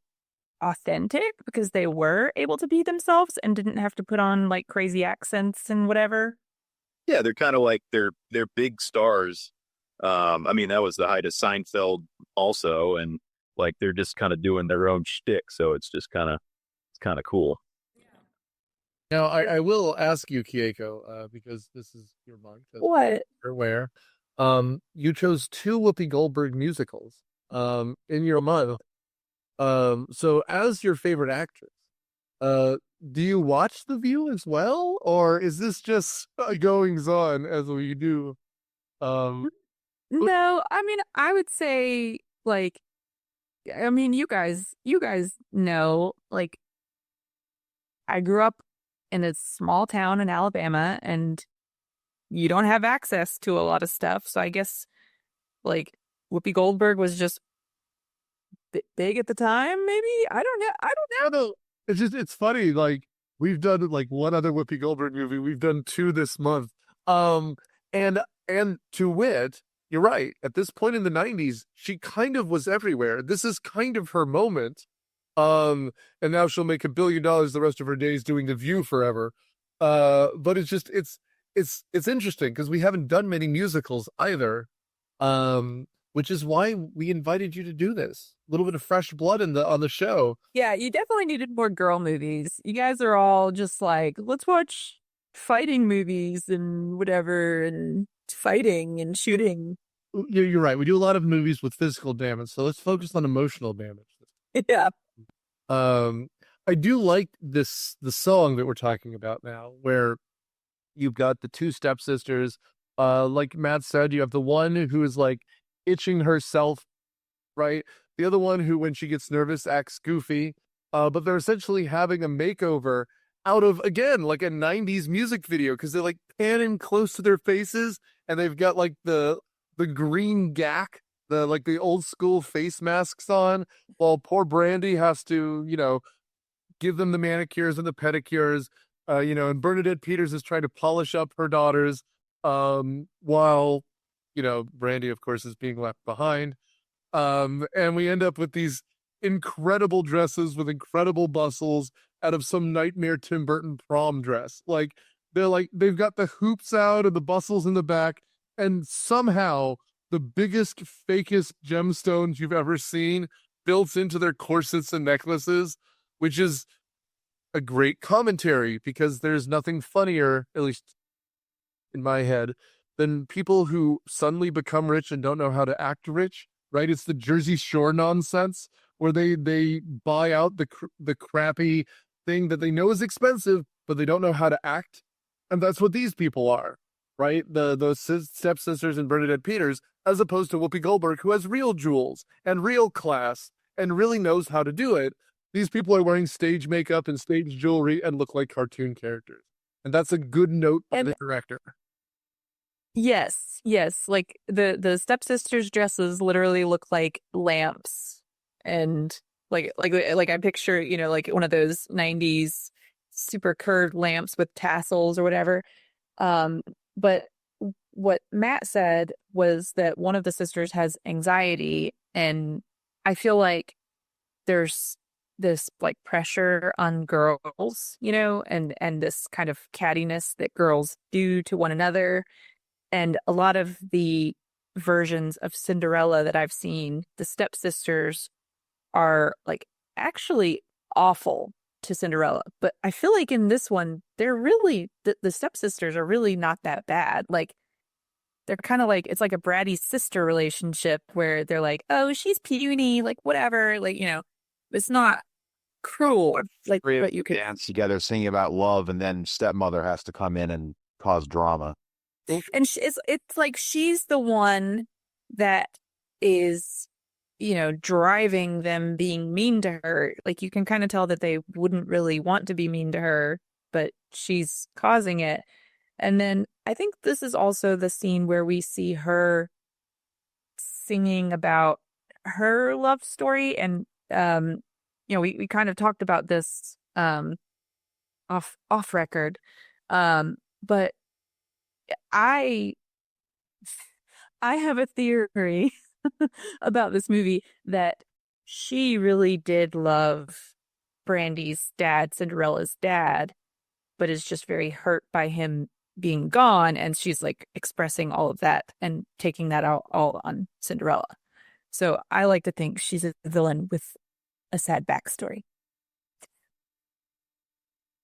authentic, because they were able to be themselves and didn't have to put on like crazy accents and whatever. Yeah, they're kind of like they're big stars. I mean, that was the height of Seinfeld also, and like they're just kind of doing their own shtick, so it's kind of cool. Now, I will ask you, Keiko, because this is your month. What? You're aware. You chose 2 Whoopi Goldberg musicals in your month. So as your favorite actress, do you watch The View as well, or is this just goings on as we do? No, I mean, I would say like, I mean, you guys know, like, I grew up in a small town in Alabama, and you don't have access to a lot of stuff. So I guess like Whoopi Goldberg was just big at the time. Maybe I don't know. It's funny. Like we've done like one other Whoopi Goldberg movie. We've done 2 this month. And to wit, you're right. At this point in the 90s, she kind of was everywhere. This is kind of her moment. And now she'll make $1 billion the rest of her days doing The View forever. But it's just it's interesting because we haven't done many musicals either. Which is why we invited you to do this. A little bit of fresh blood on the show. Yeah, you definitely needed more girl movies. You guys are all just like, let's watch fighting movies and whatever, and fighting and shooting. You're right. We do a lot of movies with physical damage, so let's focus on emotional damage. Yeah. I do like the song that we're talking about now, where you've got the 2 stepsisters. Like Matt said, you have the one who is like itching herself, right? The other one who, when she gets nervous, acts goofy. But they're essentially having a makeover out of, again, like a 90s music video, because they're like panning close to their faces, and they've got like the green gack, the old school face masks on, while poor Brandy has to, give them the manicures and the pedicures, and Bernadette Peters is trying to polish up her daughters, while, Brandy, of course, is being left behind. And we end up with these incredible dresses with incredible bustles out of some nightmare Tim Burton prom dress. Like, they've got the hoops out and the bustles in the back, and somehow the biggest, fakest gemstones you've ever seen built into their corsets and necklaces, which is a great commentary, because there's nothing funnier, at least in my head, than people who suddenly become rich and don't know how to act rich, right? It's the Jersey Shore nonsense where they buy out the crappy thing that they know is expensive, but they don't know how to act. And that's what these people are, right? Those stepsisters and Bernadette Peters, as opposed to Whoopi Goldberg, who has real jewels and real class and really knows how to do it. These people are wearing stage makeup and stage jewelry and look like cartoon characters. And that's a good note by the director. Yes. Like the stepsisters' dresses literally look like lamps, and like I picture, like one of those 90s super curved lamps with tassels or whatever. But what Matt said was that one of the sisters has anxiety, and I feel like there's this like pressure on girls, and this kind of cattiness that girls do to one another. And a lot of the versions of Cinderella that I've seen, the stepsisters are like actually awful to Cinderella. But I feel like in this one, they're really, the stepsisters are really not that bad. Like, they're kind of like, it's like a bratty sister relationship where they're like, oh, she's puny, like whatever, like, it's not cruel, like, but you could dance together singing about love, and then stepmother has to come in and cause drama. And it's like she's the one that is, driving them being mean to her. Like, you can kind of tell that they wouldn't really want to be mean to her, but she's causing it. And then I think this is also the scene where we see her singing about her love story. And, we kind of talked about this off record. But I have a theory about this movie that she really did love Brandy's dad, Cinderella's dad, but is just very hurt by him being gone, and she's like expressing all of that and taking that out all on Cinderella. So I like to think she's a villain with a sad backstory.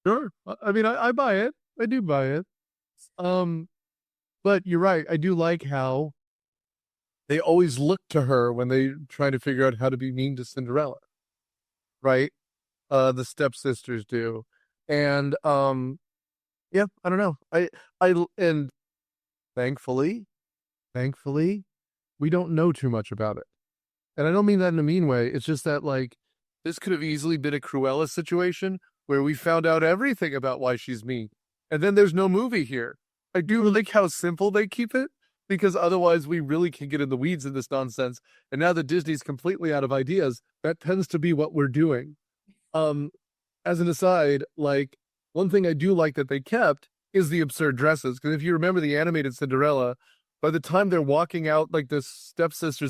Sure. I mean, I buy it. I do buy it. But you're right. I do like how they always look to her when they try to figure out how to be mean to Cinderella. Right? The stepsisters do. And, yeah, I don't know. And thankfully, we don't know too much about it. And I don't mean that in a mean way. It's just that, like, this could have easily been a Cruella situation where we found out everything about why she's mean. And then there's no movie here. I do like how simple they keep it, because otherwise we really can get in the weeds in this nonsense. And now that Disney's completely out of ideas, that tends to be what we're doing. As an aside, like, one thing I do like that they kept is the absurd dresses. Because if you remember the animated Cinderella, by the time they're walking out, like the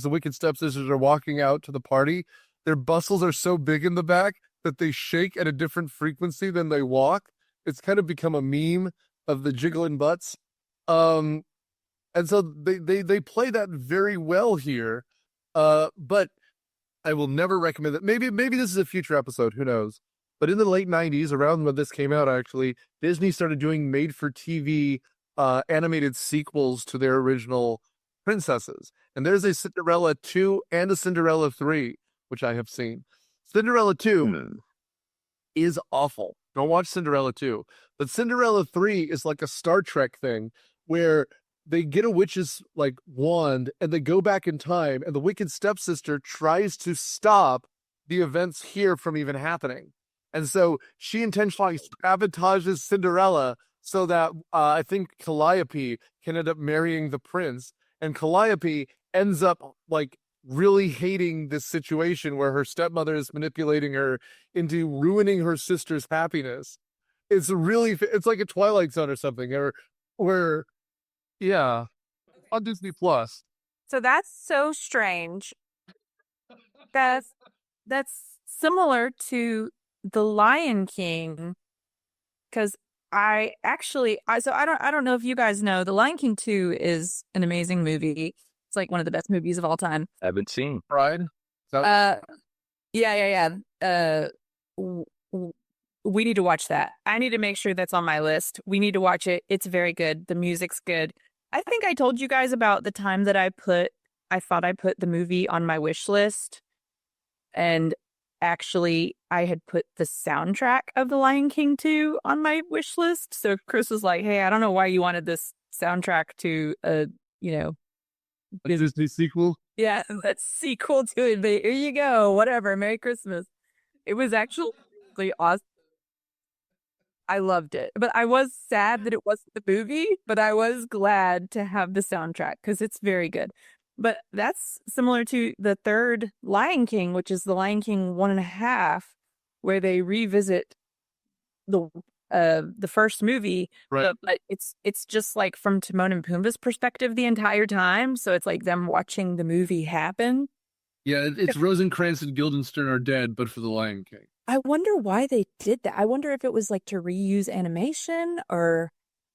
wicked stepsisters are walking out to the party, their bustles are so big in the back that they shake at a different frequency than they walk. It's kind of become a meme of the jiggling butts. And so they play that very well here. But I will never recommend that. Maybe this is a future episode, who knows? But in the late 90s, around when this came out, actually, Disney started doing made-for-TV animated sequels to their original princesses. And there's a Cinderella 2 and a Cinderella 3, which I have seen. Cinderella 2 is awful. Don't watch Cinderella 2. But Cinderella 3 is like a Star Trek thing where they get a witch's like wand and they go back in time, and the wicked stepsister tries to stop the events here from even happening. And so she intentionally sabotages Cinderella so that I think Calliope can end up marrying the prince. And Calliope ends up like really hating this situation where her stepmother is manipulating her into ruining her sister's happiness. It's like a Twilight Zone or something, or yeah, on Disney Plus. So that's so strange. That's similar to The Lion King, because I don't know if you guys know, The Lion King 2 is an amazing movie. It's like one of the best movies of all time. I haven't seen. Pride? Yeah. We need to watch that. I need to make sure that's on my list. We need to watch it. It's very good. The music's good. I think I told you guys about the time that I thought I put the movie on my wish list. And actually, I had put the soundtrack of The Lion King 2 on my wish list. So Chris was like, hey, I don't know why you wanted this soundtrack to, a Disney sequel? Yeah, let's sequel to it. But here you go. Whatever. Merry Christmas. It was actually awesome. I loved it. But I was sad that it wasn't the movie, but I was glad to have the soundtrack because it's very good. But that's similar to the third Lion King, which is The Lion King 1.5, where they revisit the first movie. Right. But it's just like from Timon and Pumbaa's perspective the entire time. So it's like them watching the movie happen. Yeah, it's Rosencrantz and Guildenstern are dead, but for the Lion King. I wonder why they did that. I wonder if it was like to reuse animation or.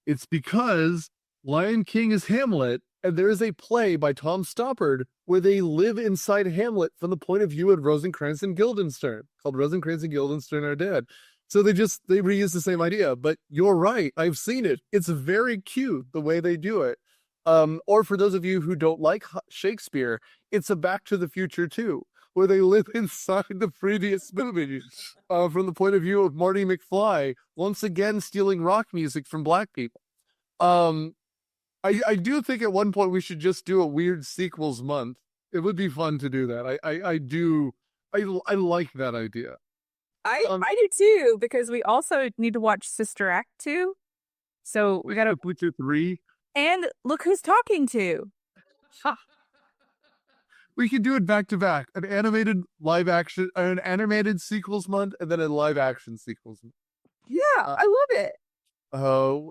It's because Lion King is Hamlet, and there is a play by Tom Stoppard where they live inside Hamlet from the point of view of Rosencrantz and Guildenstern, called Rosencrantz and Guildenstern Are Dead. So they reuse the same idea, but you're right. I've seen it. It's very cute the way they do it. Or for those of you who don't like Shakespeare, it's a Back to the Future too, where they live inside the previous movie from the point of view of Marty McFly, once again stealing rock music from black people. I do think at one point we should just do a weird sequels month. It would be fun to do that. I like that idea. I do too, because we also need to watch Sister Act 2. So we got to Butcher 3. And look who's talking to. We could do it back to back. An animated sequels month, and then a live action sequels month. Yeah, I love it. Oh,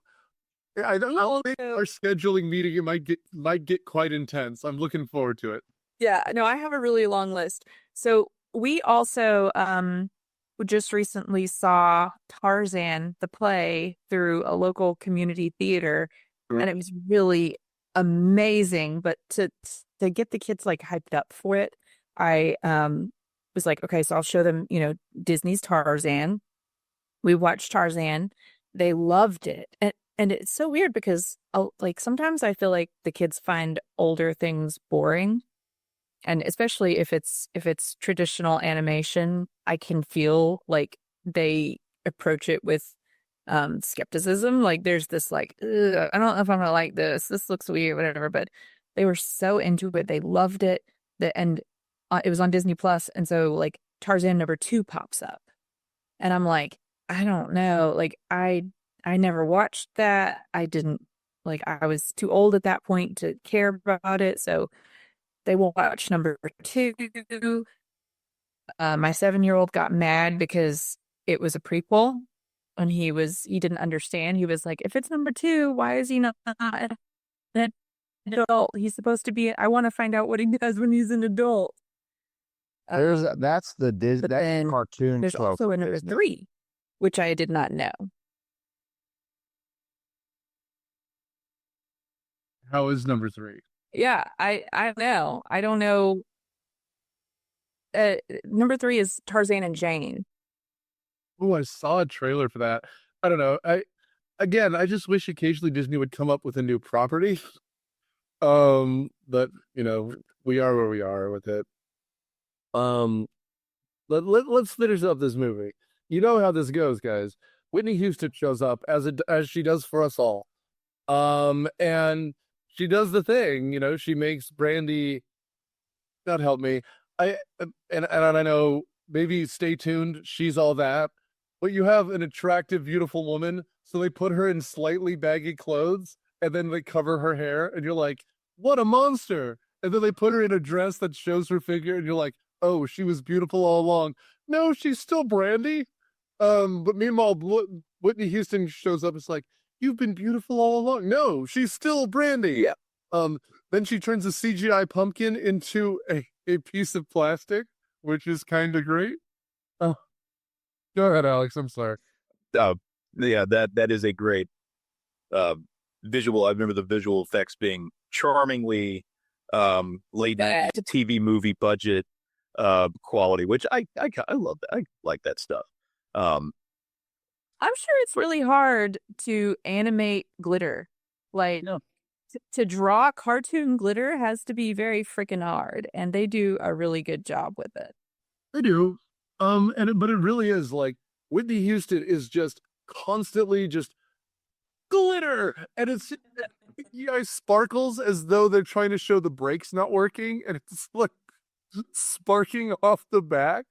I don't think our scheduling meeting might get quite intense. I'm looking forward to it. Yeah, no, I have a really long list. So we also just recently saw Tarzan the play through a local community theater, and it was really amazing. But to get the kids like hyped up for it, I was like, okay, so I'll show them, Disney's Tarzan. We watched Tarzan. They loved it. And it's so weird because like sometimes I feel like the kids find older things boring. And especially if it's traditional animation, I can feel like they approach it with skepticism. Like there's this like, I don't know if I'm gonna like this. This looks weird, whatever. But they were so into it. They loved it. And it was on Disney Plus. And so like Tarzan #2 pops up. And I'm like, I don't know. Like I never watched that. I was too old at that point to care about it. So they will watch #2. My 7-year-old got mad because it was a prequel and he didn't understand. He was like, if it's #2, why is he not an adult? He's supposed to be, I want to find out what he does when he's an adult. That's the Disney cartoon. There's also a #3, which I did not know. How is #3? Yeah, I know. I don't know. #3 is Tarzan and Jane. Oh, I saw a trailer for that. I don't know. I just wish occasionally Disney would come up with a new property. But we are where we are with it. Let's finish up this movie. You know how this goes, guys. Whitney Houston shows up as she does for us all. And she does the thing, she makes Brandy. God help me. I know, maybe stay tuned. She's all that, but you have an attractive, beautiful woman. So they put her in slightly baggy clothes and then they cover her hair and you're like, what a monster. And then they put her in a dress that shows her figure and you're like, oh, she was beautiful all along. No, she's still Brandy. But meanwhile, Whitney Houston shows up. It's like, you've been beautiful all along. No, she's still Brandy. Yeah. Then she turns a CGI pumpkin into a piece of plastic, which is kind of great. Go ahead, Alex. I'm sorry. Yeah, that is a great visual. I remember the visual effects being charmingly late TV movie budget quality, which I love that. I like that stuff. I'm sure it's really hard to animate glitter. Like to draw cartoon glitter has to be very freaking hard, and they do a really good job with it. They do. But it really is like Whitney Houston is just constantly just glitter, and it's sparkles as though they're trying to show the brakes not working, and it's like sparking off the back.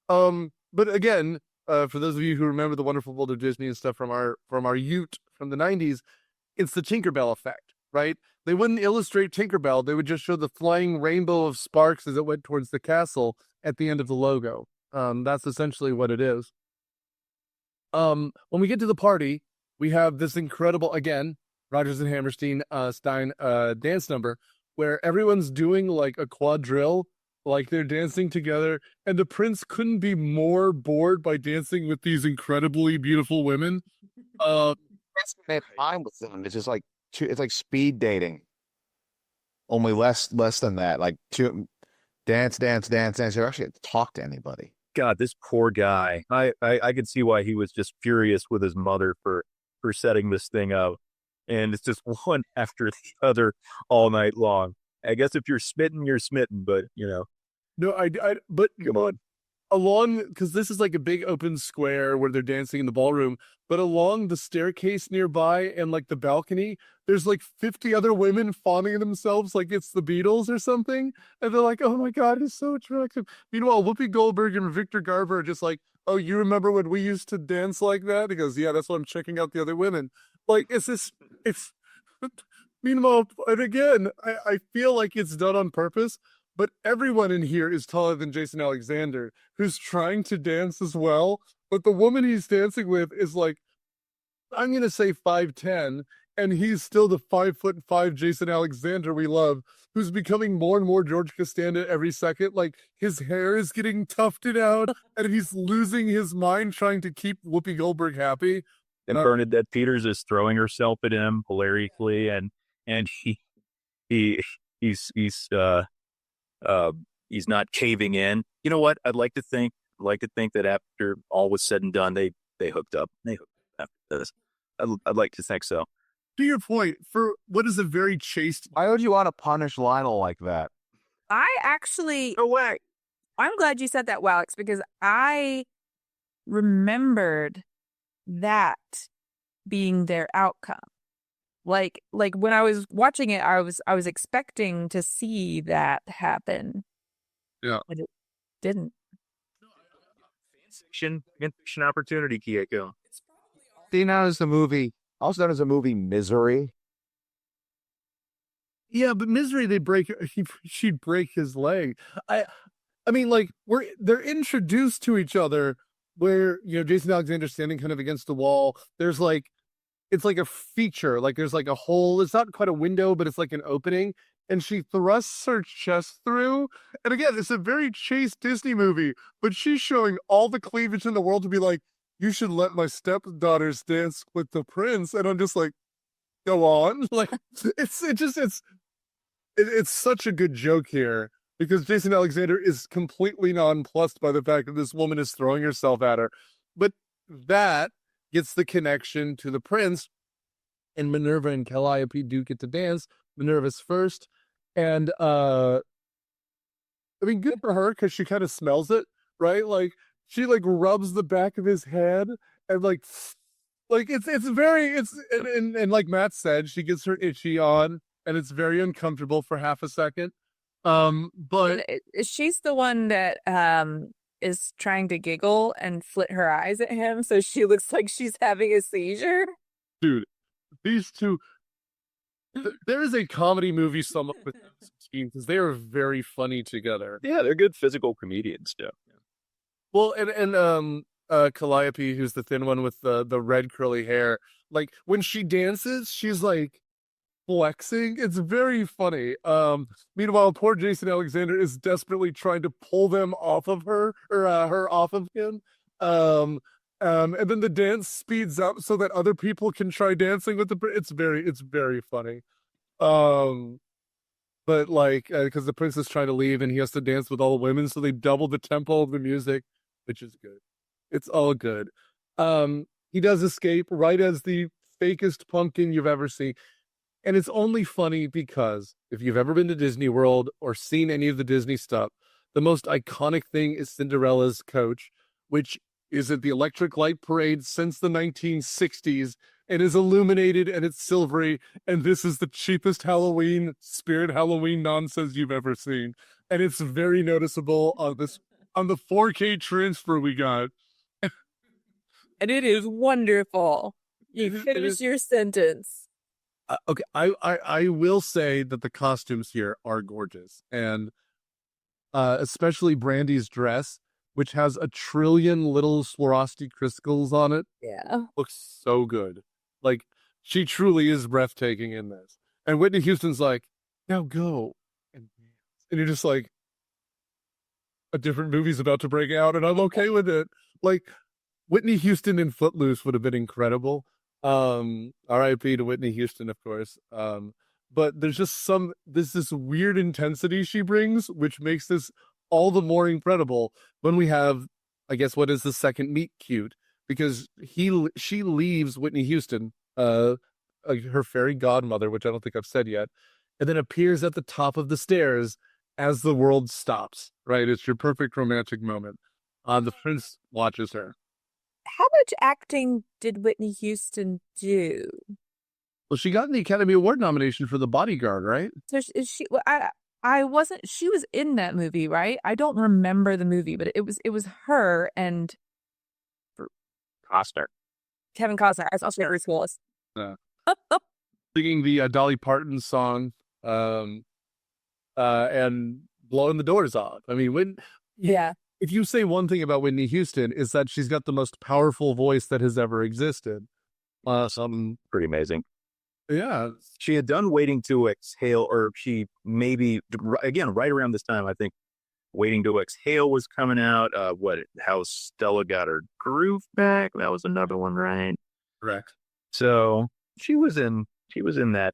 But again, for those of you who remember the Wonderful World of Disney and stuff from our youth from the 90s, it's the Tinkerbell effect, right? They wouldn't illustrate Tinkerbell. They would just show the flying rainbow of sparks as it went towards the castle at the end of the logo. That's essentially what it is. When we get to the party, we have this incredible, again, Rodgers and Hammerstein dance number where everyone's doing like a quadrille Like they're dancing together, and the prince couldn't be more bored by dancing with these incredibly beautiful women. Spend time with them. It's just like it's like speed dating, only less than that. Like dance, dance, dance, dance. You actually have to talk to anybody. God, this poor guy. I could see why he was just furious with his mother for setting this thing up. And it's just one after the other all night long. I guess if you're smitten, you're smitten, but No, but come on, along, because this is like a big open square where they're dancing in the ballroom, but along the staircase nearby and like the balcony, there's like 50 other women fawning themselves like it's the Beatles or something. And they're like, oh my God, he's so attractive. Meanwhile, Whoopi Goldberg and Victor Garber are just like, oh, you remember when we used to dance like that? He goes, yeah, that's why I'm checking out the other women. Like, it's, meanwhile, and again, I feel like it's done on purpose. But everyone in here is taller than Jason Alexander, who's trying to dance as well. But the woman he's dancing with is like, I'm going to say 5'10", and he's still the 5'5" Jason Alexander we love, who's becoming more and more George Costanza every second. Like, his hair is getting tufted out, and he's losing his mind trying to keep Whoopi Goldberg happy. And Bernadette Peters is throwing herself at him hilariously, and he's not caving in. You know what? I'd like to think that after all was said and done, they hooked up. They hooked up after this. I'd like to think so. To your point, for what is a very chaste... Why would you want to punish Lionel like that? I actually... No way. I'm glad you said that, Alex, because I remembered that being their outcome. Like when I was watching it, I was expecting to see that happen. Yeah. But it didn't. Fan fiction opportunity, Keiko. Seen out as the movie, also known as the movie Misery. Yeah, but Misery, she'd break his leg. I mean, like, they're introduced to each other where, Jason Alexander's standing kind of against the wall. There's like, it's like a feature, like there's like a hole. It's not quite a window, but it's like an opening. And she thrusts her chest through. And again, it's a very chaste Disney movie, but she's showing all the cleavage in the world to be like, you should let my stepdaughters dance with the prince. And I'm just like, go on. Like, it's such a good joke here because Jason Alexander is completely nonplussed by the fact that this woman is throwing herself at her. But that gets the connection to the prince, and Minerva and Calliope do get to dance. Minerva's first, and I mean, good for her because she kind of smells it, right? Like she like rubs the back of his head, and like it's very and like Matt said, she gets her itchy on, and it's very uncomfortable for half a second. But She's the one that is trying to giggle and flit her eyes at him, so she looks like she's having a seizure. Dude, these two. There is a comedy movie somewhat with because they are very funny together. Yeah, they're good physical comedians too. Well, and Calliope, who's the thin one with the red curly hair, like when she dances, she's like flexing. It's very funny. Meanwhile, poor Jason Alexander is desperately trying to pull them off of her or her off of him. And then the dance speeds up so that other people can try dancing with it's very funny. But like, because the prince is trying to leave and he has to dance with all the women, so they double the tempo of the music, which is good. It's all good. He does escape right as the fakest pumpkin you've ever seen. And it's only funny because if you've ever been to Disney World or seen any of the Disney stuff, the most iconic thing is Cinderella's coach, which is at the Electric Light Parade since the 1960s and is illuminated and it's silvery. And this is the cheapest Spirit Halloween nonsense you've ever seen. And it's very noticeable on the 4K transfer we got. And it is wonderful. You finish your sentence. Okay, I will say that the costumes here are gorgeous. And especially Brandy's dress, which has 1 trillion little Swarovski crystals on it. Yeah. Looks so good. Like, she truly is breathtaking in this. And Whitney Houston's like, now go. And you're just like, a different movie's about to break out, and I'm okay with it. Like Whitney Houston in Footloose would have been incredible. R.I.P. to Whitney Houston, of course. But there's just this weird intensity she brings, which makes this all the more incredible when we have, I guess, what is the second meet cute, because she leaves Whitney Houston, her fairy godmother, which I don't think I've said yet, and then appears at the top of the stairs as the world stops. Right, it's your perfect romantic moment. The prince watches her. How much acting did Whitney Houston do? Well, she got the Academy Award nomination for The Bodyguard, right? So is she? Well, I wasn't. She was in that movie, right? I don't remember the movie, but it was her and Costner. Kevin Costner. I was also Bruce Willis. Singing the Dolly Parton song, and blowing the doors off. I mean, Yeah. if you say one thing about Whitney Houston, is that she's got the most powerful voice that has ever existed. Pretty amazing. Yeah. She had done Waiting to Exhale, or she maybe, again, right around this time, I think Waiting to Exhale was coming out. How Stella Got Her Groove Back. That was another one, right? Correct. So she was in that,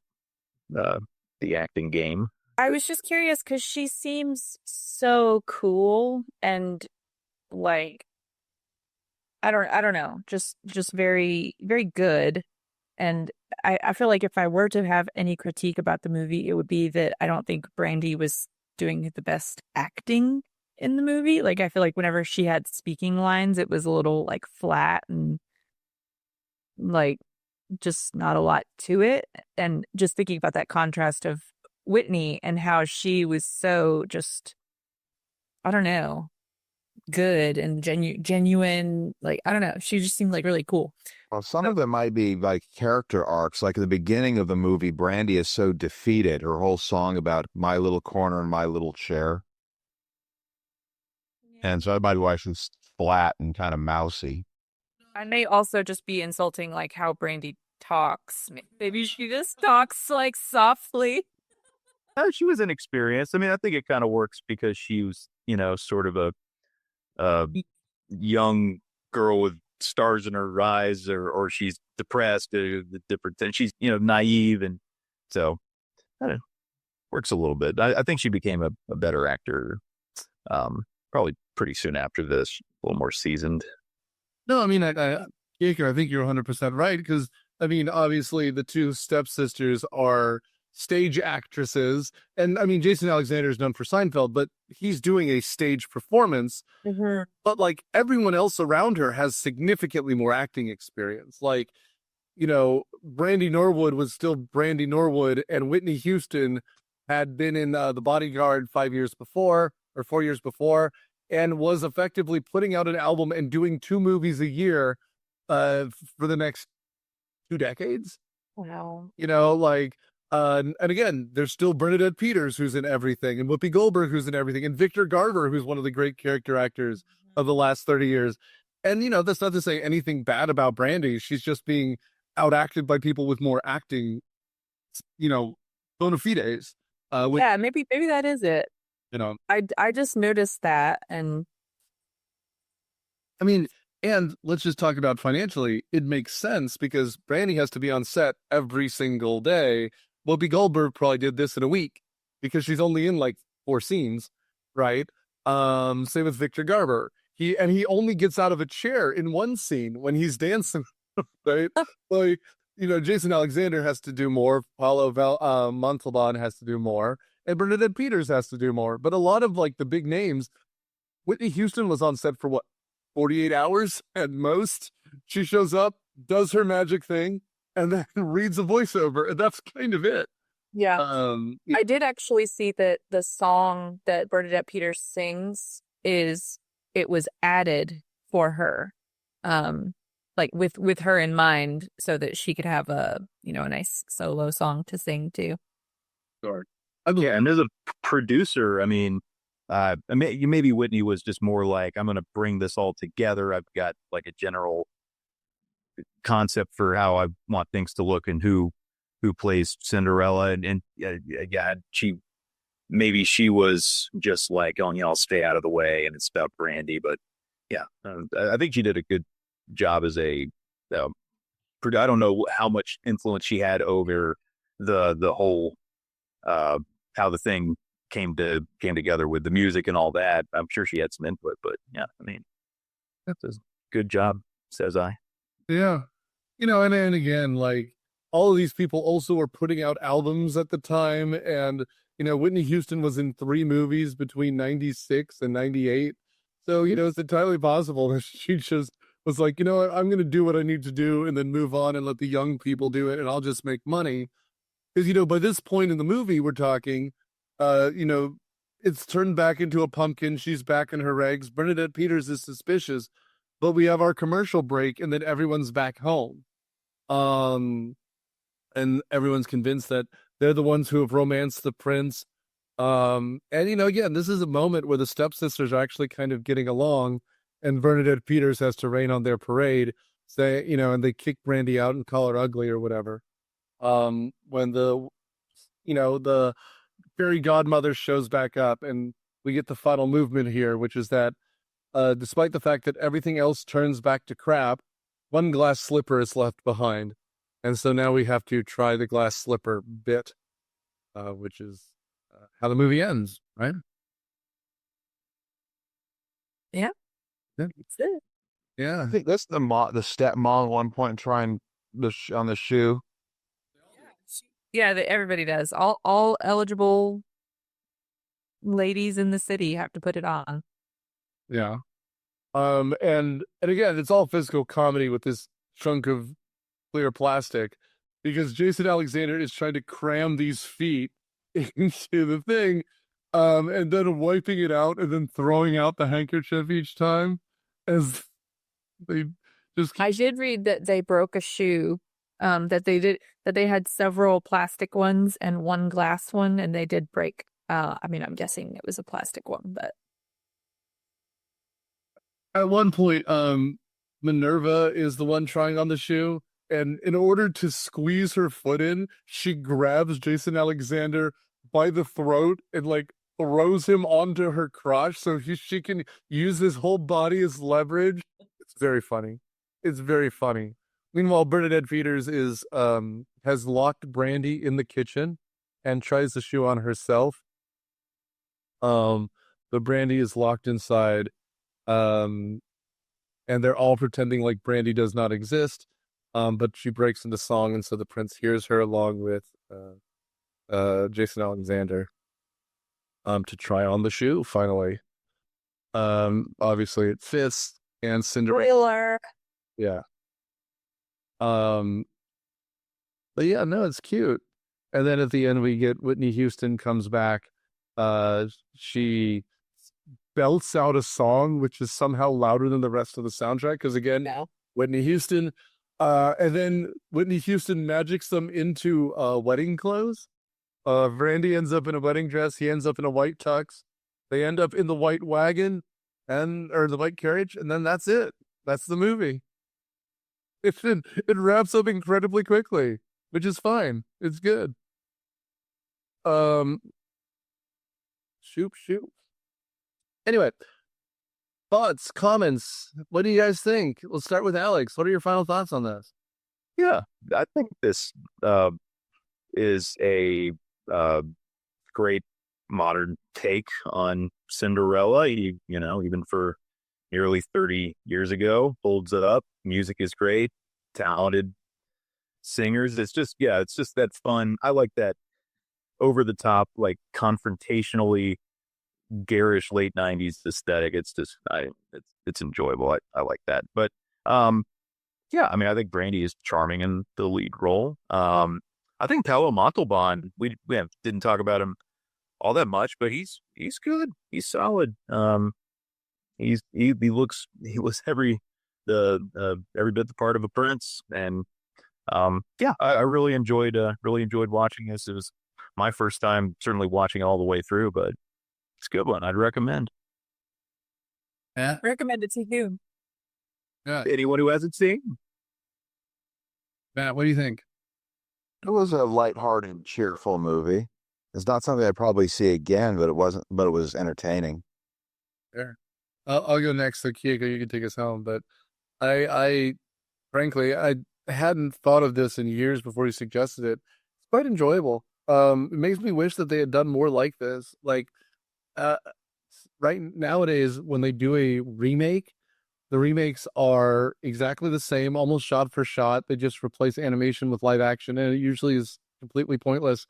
the acting game. I was just curious because she seems so cool and like I don't know, just very, very good. And I feel like if I were to have any critique about the movie, it would be that I don't think Brandy was doing the best acting in the movie. Like, I feel like whenever she had speaking lines, it was a little like flat and like just not a lot to it. And just thinking about that contrast of Whitney and how she was so just, I don't know, good and genuine. Like, I don't know. She just seemed like really cool. Well, some of them might be like character arcs. Like at the beginning of the movie, Brandy is so defeated. Her whole song about my little corner and my little chair. And so everybody why she's flat and kind of mousy. I may also just be insulting like how Brandy talks. Maybe she just talks like softly. She was inexperienced. I mean, I think it kind of works because she was, sort of a young girl with stars in her eyes, or she's depressed, the different thing. She's, naive. And so I don't know, works a little bit. I think she became a better actor probably pretty soon after this, a little more seasoned. No, I mean, Keiko, I think you're 100% right. Because, I mean, obviously the two stepsisters are stage actresses. And I mean, Jason Alexander is known for Seinfeld, but he's doing a stage performance. Mm-hmm. But like everyone else around her has significantly more acting experience. Like, Brandy Norwood was still Brandy Norwood, and Whitney Houston had been in The Bodyguard 5 years before or 4 years before, and was effectively putting out an album and doing 2 movies a year for the next 2 decades. Wow. And again, there's still Bernadette Peters, who's in everything, and Whoopi Goldberg, who's in everything, and Victor Garber, who's one of the great character actors of the last 30 years. And, that's not to say anything bad about Brandy. She's just being outacted by people with more acting, bona fides. Yeah, maybe that is it. I just noticed that. And I mean, and let's just talk about financially. It makes sense because Brandy has to be on set every single day. Whoopi Goldberg probably did this in a week because she's only in like 4 scenes, right? Same with Victor Garber. He only gets out of a chair in 1 scene when he's dancing, right? Like, Jason Alexander has to do more. Paolo Montalban has to do more. And Bernadette Peters has to do more. But a lot of like the big names, Whitney Houston was on set for 48 hours at most. She shows up, does her magic thing, and then reads a voiceover, and that's kind of it. yeah, I did actually see that the song that Bernadette Peters sings it was added for her, like with her in mind, so that she could have a nice solo song to sing too. Sure. Yeah, and as a producer, I mean, maybe Whitney was just more like, I'm going to bring this all together. I've got like a general concept for how I want things to look and who plays Cinderella. And yeah, she maybe she was just like, oh, I'll stay out of the way, and it's about Brandy. But yeah, I think she did a good job as a. I don't know how much influence she had over the whole how the thing came together with the music and all that. I'm sure she had some input, but yeah, I mean, that's a good job, says I. Yeah. And again, like all of these people also were putting out albums at the time. And, Whitney Houston was in 3 movies between 96 and 98. So, it's entirely possible that she just was like, what, I'm going to do what I need to do and then move on and let the young people do it. And I'll just make money. Because, by this point in the movie, we're talking, it's turned back into a pumpkin. She's back in her eggs. Bernadette Peters is suspicious, but we have our commercial break and then everyone's back home. And everyone's convinced that they're the ones who have romanced the prince. And, again, this is a moment where the stepsisters are actually kind of getting along, and Bernadette Peters has to rain on their parade, and they kick Brandy out and call her ugly or whatever. When the fairy godmother shows back up, and we get the final movement here, which is that despite the fact that everything else turns back to crap, one glass slipper is left behind. And so now we have to try the glass slipper bit, which is how the movie ends, right? Yeah. Yeah. That's it. Yeah. I think that's the stepmom at one point trying on the shoe. Yeah, everybody does. All eligible ladies in the city have to put it on. Yeah. And again, it's all physical comedy with this chunk of clear plastic, because Jason Alexander is trying to cram these feet into the thing, and then wiping it out and then throwing out the handkerchief each time as they just. I did read that they broke a shoe. That they had several plastic ones and one glass one, and they did break. I'm guessing it was a plastic one, but At one point, Minerva is the one trying on the shoe, and in order to squeeze her foot in, she grabs Jason Alexander by the throat and like throws him onto her crotch so she can use his whole body as leverage. It's very funny. It's very funny. Meanwhile, Bernadette Peters has locked Brandy in the kitchen and tries the shoe on herself. But Brandy is locked inside. And they're all pretending like Brandy does not exist. But she breaks into song, and so the prince hears her along with Jason Alexander to try on the shoe finally. Obviously it fits, and Cinderella. thriller. Yeah. But yeah, no, it's cute. And then at the end we get Whitney Houston comes back. She belts out a song which is somehow louder than the rest of the soundtrack, because again, Whitney Houston. And then Whitney Houston magics them into wedding clothes. Brandy ends up in a wedding dress. He ends up in a white tux. They end up in the white wagon or the white carriage, and then that's it. That's the movie. It wraps up incredibly quickly, which is fine. It's good. Shoot. Anyway, thoughts, comments. What do you guys think? Let's start with Alex. What are your final thoughts on this? Yeah, I think this is a great modern take on Cinderella. Even for nearly 30 years ago, holds it up. Music is great, talented singers. It's just that fun. I like that over the top, like confrontationally garish late 90s aesthetic. It's just it's enjoyable. I like that. But yeah, I think Brandy is charming in the lead role. I think Paolo Montalban, we didn't talk about him all that much, but he's good. He's solid. He looks every bit the part of a prince, and yeah, I really enjoyed watching this. It was my first time certainly watching all the way through, but it's a good one. I'd recommend. Yeah. Recommend it to you. Yeah. Anyone who hasn't seen. Matt, what do you think? It was a lighthearted, cheerful movie. It's not something I'd probably see again, but it was entertaining. Fair. I'll go next. So Keiko, you can take us home. But I frankly, I hadn't thought of this in years before you suggested it. It's quite enjoyable. It makes me wish that they had done more like this. Like, right nowadays, when they do a remake, the remakes are exactly the same, almost shot for shot. They just replace animation with live action, and it usually is completely pointless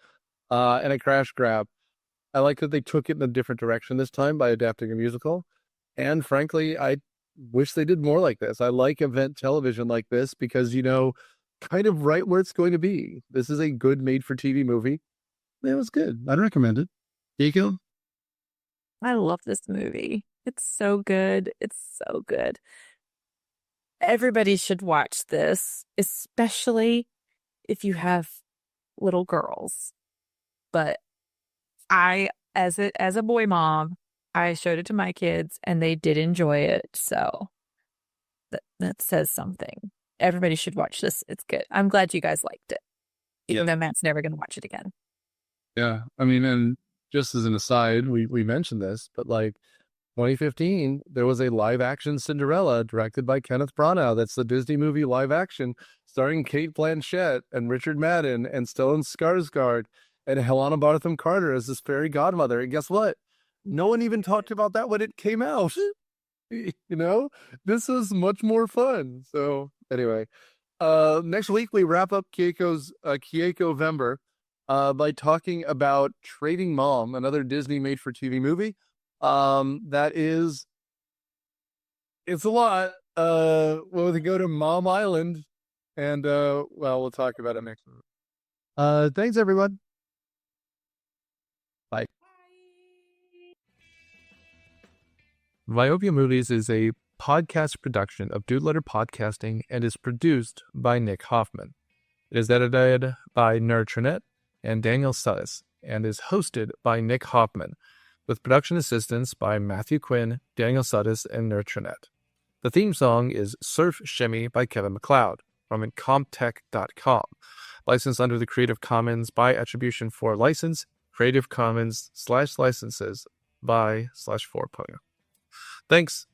and a crash grab. I like that they took it in a different direction this time by adapting a musical. And frankly, I wish they did more like this. I like event television like this because, kind of right where it's going to be. This is a good made-for-TV movie. It was good. I'd recommend it. Keiko? I love this movie. It's so good. It's so good. Everybody should watch this, especially if you have little girls. But I, as a boy mom, I showed it to my kids and they did enjoy it. So that says something. Everybody should watch this. It's good. I'm glad you guys liked it, even though Matt's never going to watch it again. Yeah. I mean, and just as an aside, we mentioned this, but like 2015, there was a live action Cinderella directed by Kenneth Branagh. That's the Disney movie live action starring Kate Blanchett and Richard Madden and Stellan Skarsgård and Helena Bonham Carter as this fairy godmother. And guess what? No one even talked about that when it came out. This was much more fun. So anyway, next week we wrap up Keiko-vember by talking about Trading Mom, another Disney made-for-TV movie. It's a lot. We'll go to Mom Island, and we'll talk about it next week. Thanks, everyone. Bye. Myopia Movies is a podcast production of Dude Letter Podcasting and is produced by Nick Hoffman. It is edited by Nurtrinet and Daniel Suttis and is hosted by Nick Hoffman, with production assistance by Matthew Quinn, Daniel Suttis, and Nurtrinet. The theme song is Surf Shimmy by Kevin MacLeod from Incomptech.com, licensed under the Creative Commons by Attribution 4 license, Creative Commons /licenses by /4.0. Thanks.